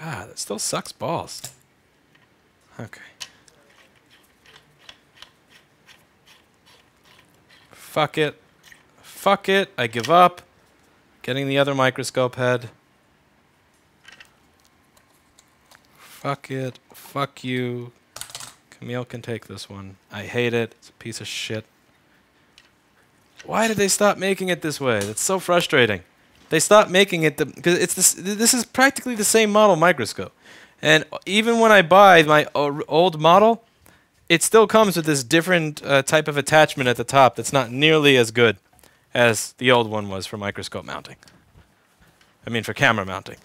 Ah, that still sucks balls. Okay. Fuck it. Fuck it. I give up. Getting the other microscope head. Fuck it. Fuck you. Camille can take this one. I hate it. It's a piece of shit. Why did they stop making it this way? That's so frustrating. They stopped making it because this is practically the same model microscope. And even when I buy my old model, it still comes with this different type of attachment at the top that's not nearly as good as the old one was for microscope mounting. I mean, for camera mounting.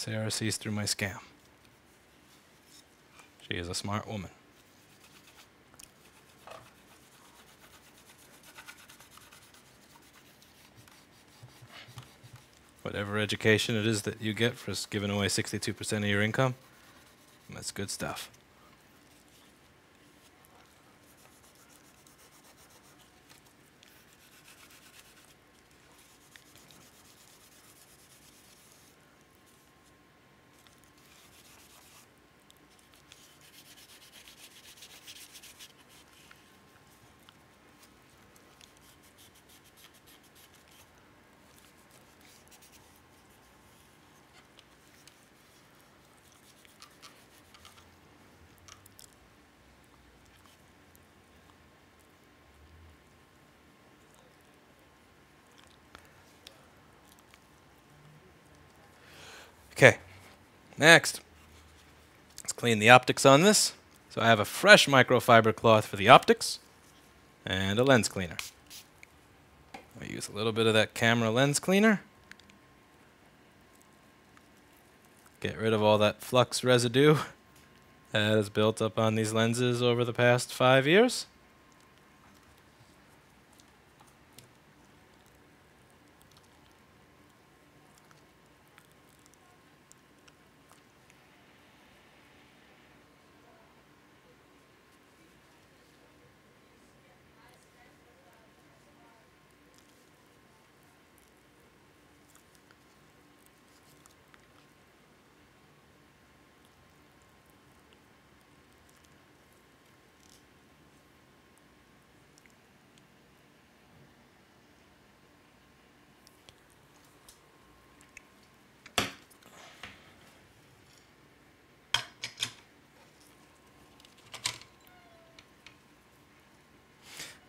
Sarah sees through my scam. She is a smart woman. Whatever education it is that you get for giving away 62% of your income, that's good stuff. Okay, next. Let's clean the optics on this. So I have a fresh microfiber cloth for the optics and a lens cleaner. I use a little bit of that camera lens cleaner. Get rid of all that flux residue that has built up on these lenses over the past 5 years.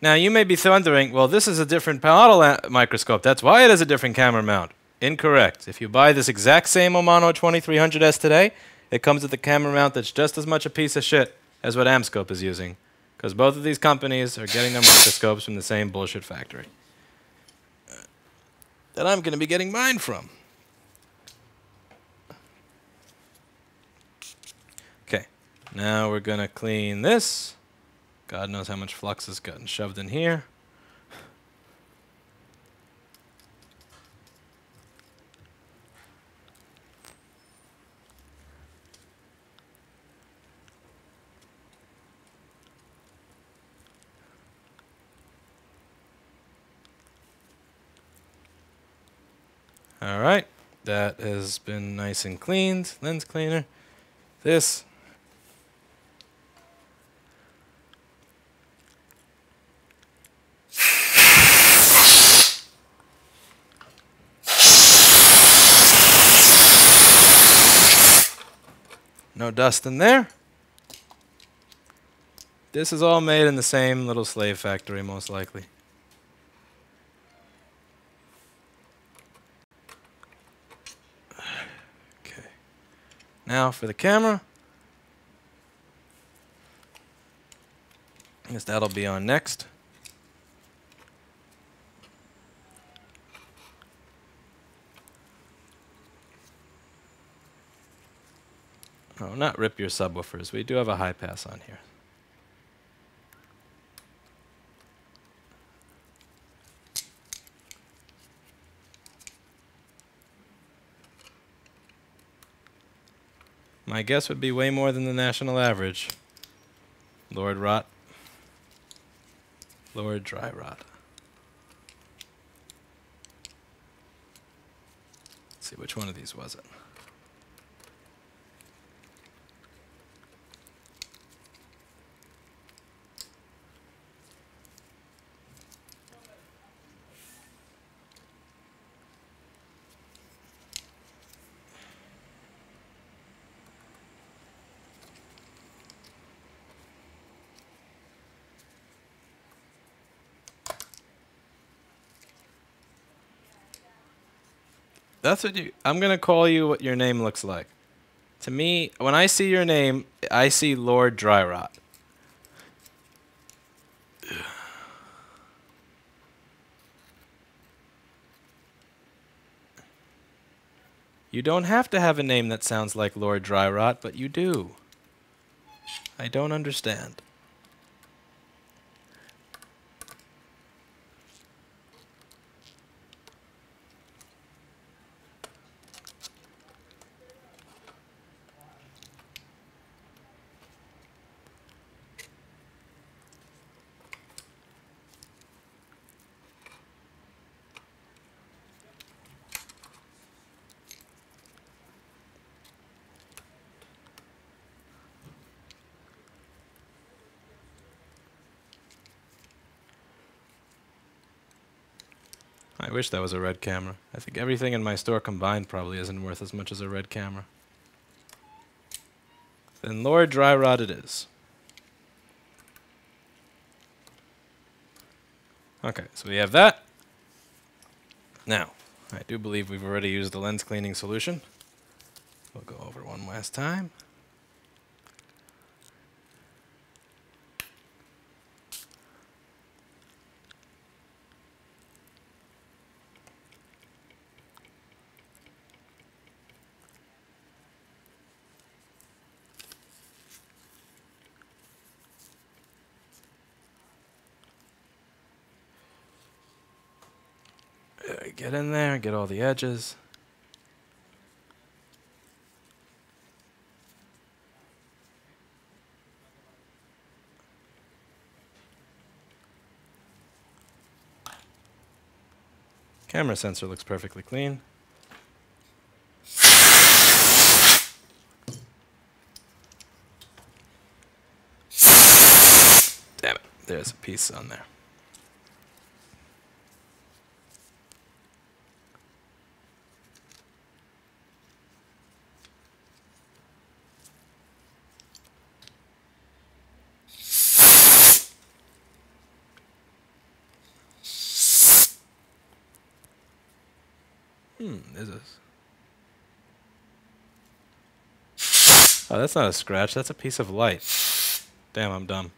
Now you may be wondering, well, this is a different model microscope. That's why it has a different camera mount. Incorrect. If you buy this exact same Omano 2300S today, it comes with a camera mount that's just as much a piece of shit as what Amscope is using. Because both of these companies are getting their microscopes from the same bullshit factory that I'm going to be getting mine from. Okay, now we're going to clean this. God knows how much flux has gotten shoved in here. All right, that has been nice and cleaned. Lens cleaner. This. No dust in there. This is all made in the same little slave factory, most likely. Okay. Now for the camera. I guess that'll be on next. Oh, not rip your subwoofers. We do have a high pass on here. My guess would be way more than the national average. Lord Rot. Lord Dry Rot. Let's see, which one of these was it? That's what you... I'm going to call you what your name looks like. To me, when I see your name, I see Lord Dry Rot. You don't have to have a name that sounds like Lord Dry Rot, but you do. I don't understand. I wish that was a red camera. I think everything in my store combined probably isn't worth as much as a red camera. Then Lord Dry Rot it is. Okay, so we have that. Now, I do believe we've already used the lens cleaning solution. one last time. Get in there, get all the edges. Camera sensor looks perfectly clean. Damn it, there's a piece on there. Is this? Oh, that's not a scratch. That's a piece of light. Damn, I'm dumb.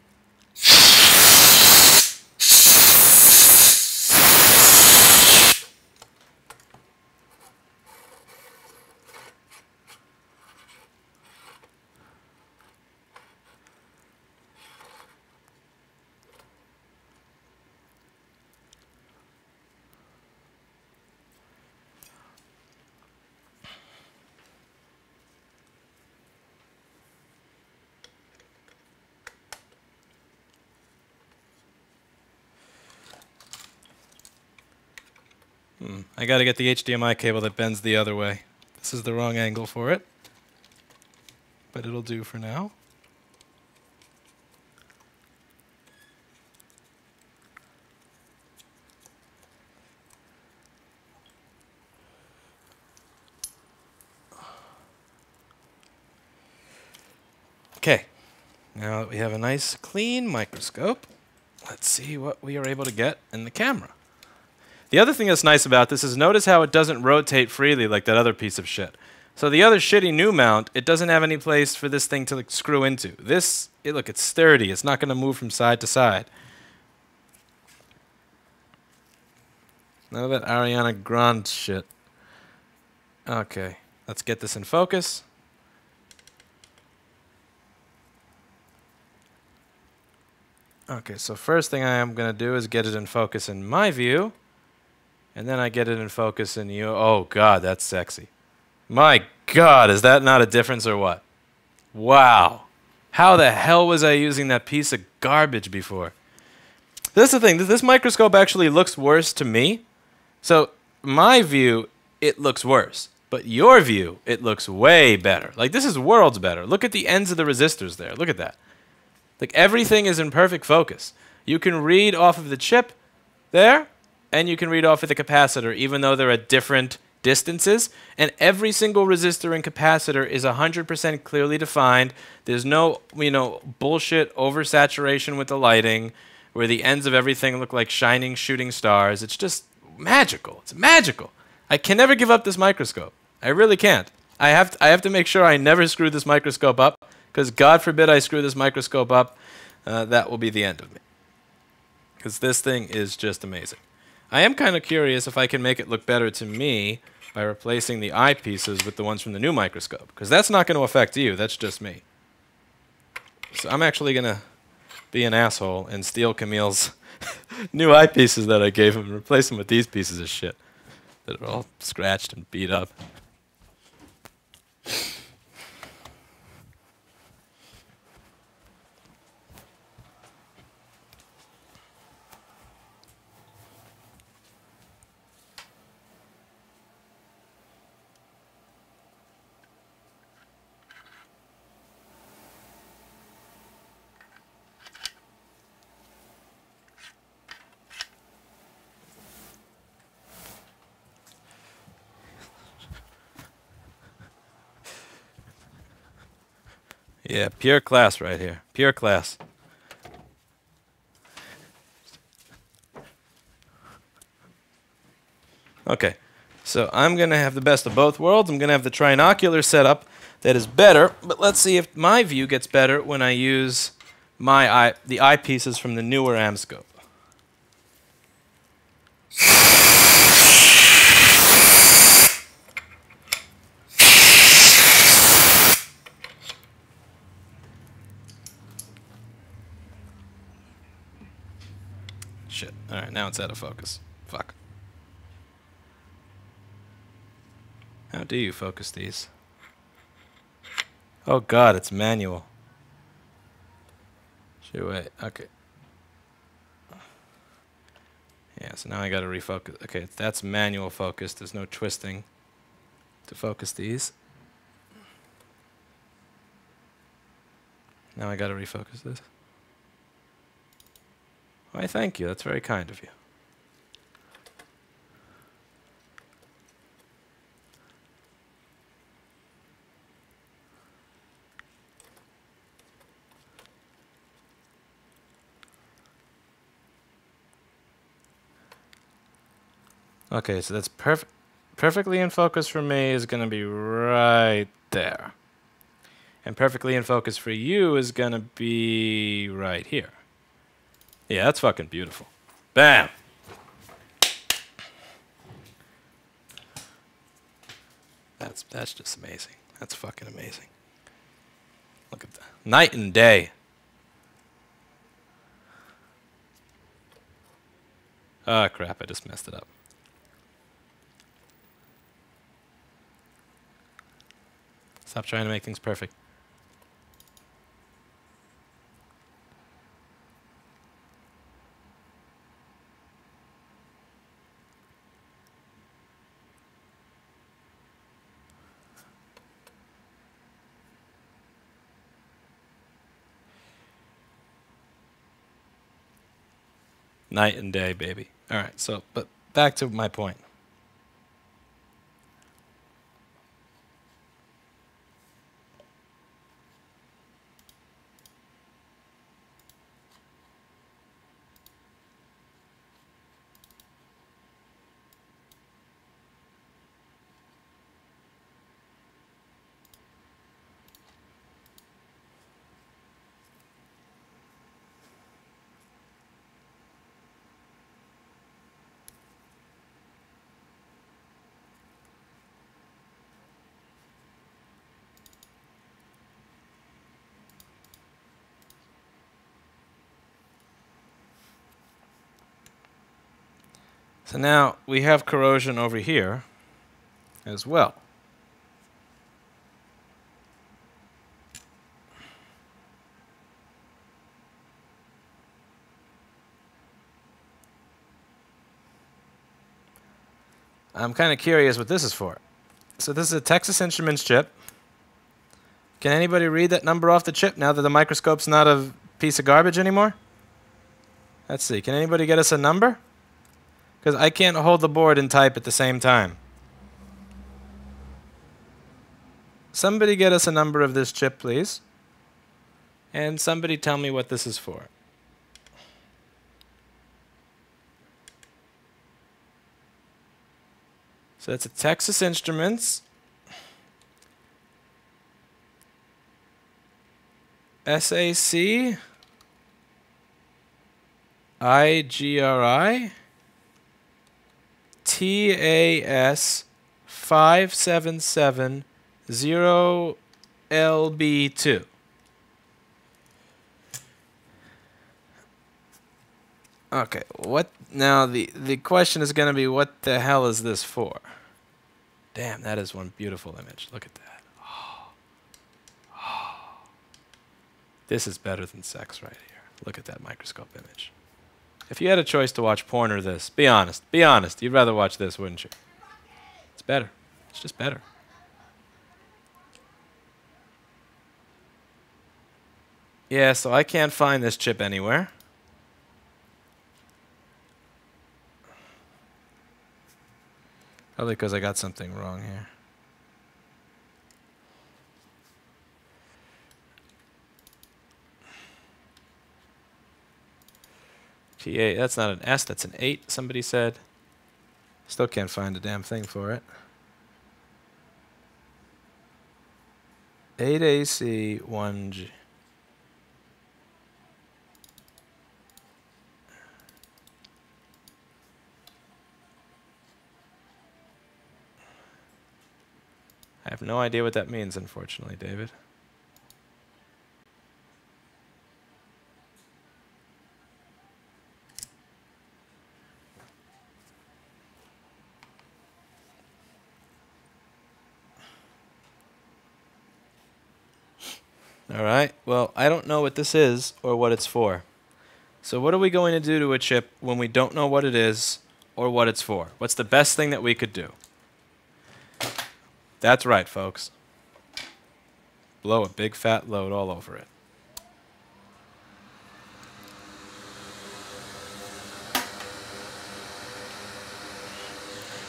I gotta get the HDMI cable that bends the other way. This is the wrong angle for it, but it'll do for now. Okay, now that we have a nice clean microscope, let's see what we are able to get in the camera. The other thing that's nice about this is notice how it doesn't rotate freely like that other piece of shit. So the other shitty new mount, it doesn't have any place for this thing to like screw into. This, look, it's sturdy. It's not going to move from side to side. None of that Ariana Grande shit. Okay, let's get this in focus. Okay, so first thing I am going to do is get it in focus in my view. And then I get it in focus in you. Oh, God, that's sexy. My God, is that not a difference or what? Wow. How the hell was I using that piece of garbage before? That's the thing. This microscope actually looks worse to me. So my view, it looks worse. But your view, it looks way better. Like, this is worlds better. Look at the ends of the resistors there. Look at that. Like, everything is in perfect focus. You can read off of the chip there. And you can read off of the capacitor, even though they're at different distances. And every single resistor and capacitor is 100% clearly defined. There's no, bullshit oversaturation with the lighting, where the ends of everything look like shining shooting stars. It's just magical. It's magical. I can never give up this microscope. I really can't. I have to make sure I never screw this microscope up, because God forbid I screw this microscope up, that will be the end of me. Because this thing is just amazing. I am kind of curious if I can make it look better to me by replacing the eyepieces with the ones from the new microscope, because that's not going to affect you. That's just me. So I'm actually going to be an asshole and steal Camille's new eyepieces that I gave him and replace them with these pieces of shit that are all scratched and beat up. Yeah, pure class right here. Pure class. Okay, so I'm going to have the best of both worlds. I'm going to have the trinocular setup that is better, but let's see if my view gets better when I use the eyepieces from the newer Amscope. Shit. Alright, now it's out of focus. Fuck. How do you focus these? Oh god, it's manual. Should wait. Okay. Yeah, so now I gotta refocus. Okay, that's manual focus. There's no twisting to focus these. Now I gotta refocus this. Why, thank you. That's very kind of you. Okay, so that's perfectly in focus for me is going to be right there. And perfectly in focus for you is going to be right here. Yeah, that's fucking beautiful. Bam! That's just amazing. That's fucking amazing. Look at that. Night and day. Ah, crap, I just messed it up. Stop trying to make things perfect. Night and day, baby. All right, so, but back to my point. So now we have corrosion over here as well. I'm kind of curious what this is for. So this is a Texas Instruments chip. Can anybody read that number off the chip now that the microscope's not a piece of garbage anymore? Let's see. Can anybody get us a number? Because I can't hold the board and type at the same time. Somebody get us a number of this chip, please. And somebody tell me what this is for. So it's a Texas Instruments SAC IGRI TAS 5770LB2. Okay, what now the question is going to be, what the hell is this for? Damn, that is one beautiful image. Look at that. Oh. Oh. This is better than sex right here. Look at that microscope image. If you had a choice to watch porn or this, be honest. Be honest. You'd rather watch this, wouldn't you? It's better. It's just better. Yeah, so I can't find this chip anywhere. Probably because I got something wrong here. T8, that's not an S, that's an 8, somebody said. Still can't find a damn thing for it. 8AC, 1G. I have no idea what that means, unfortunately, David. All right, well, I don't know what this is or what it's for. So what are we going to do to a chip when we don't know what it is or what it's for? What's the best thing that we could do? That's right, folks. Blow a big fat load all over it.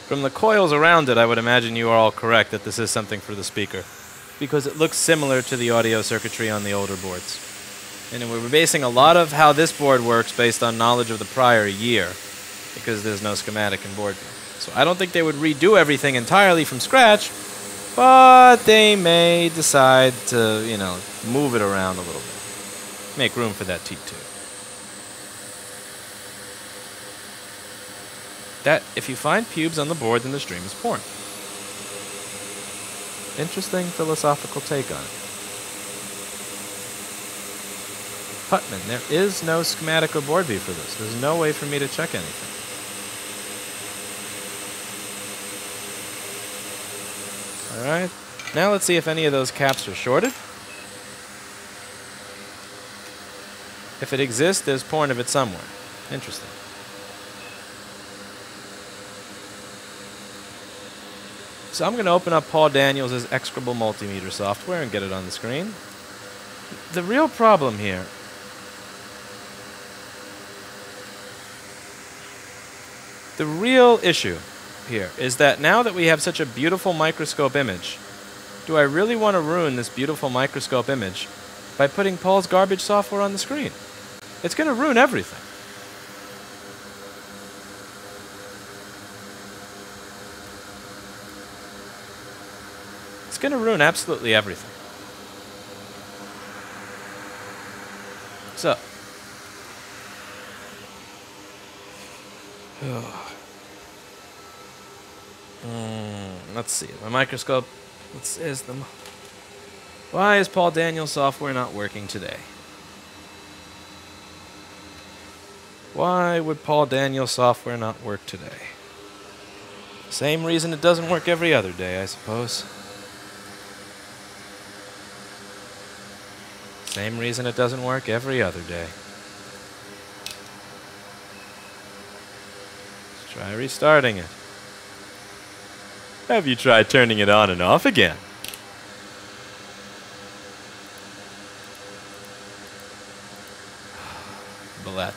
From the coils around it, I would imagine you are all correct that this is something for the speaker, because it looks similar to the audio circuitry on the older boards. And we were basing a lot of how this board works based on knowledge of the prior year, because there's no schematic in board view. So I don't think they would redo everything entirely from scratch, but they may decide to, you know, move it around a little bit. Make room for that T2. That, if you find pubes on the board, then the stream is porn. Interesting philosophical take on it. Putman, there is no schematic or board view for this. There's no way for me to check anything. Alright, now let's see if any of those caps are shorted. If it exists, there's porn of it somewhere. Interesting. So I'm going to open up Paul Daniels' execrable multimeter software and get it on the screen. The real problem here The real issue here is that now that we have such a beautiful microscope image, do I really want to ruin this beautiful microscope image by putting Paul's garbage software on the screen? It's going to ruin everything. It's going to ruin absolutely everything. So, let's see. My microscope. Why is Paul Daniels' software not working today? Why would Paul Daniels' software not work today? Same reason it doesn't work every other day, I suppose. Same reason it doesn't work every other day. Let's try restarting it. Have you tried turning it on and off again? Ballet.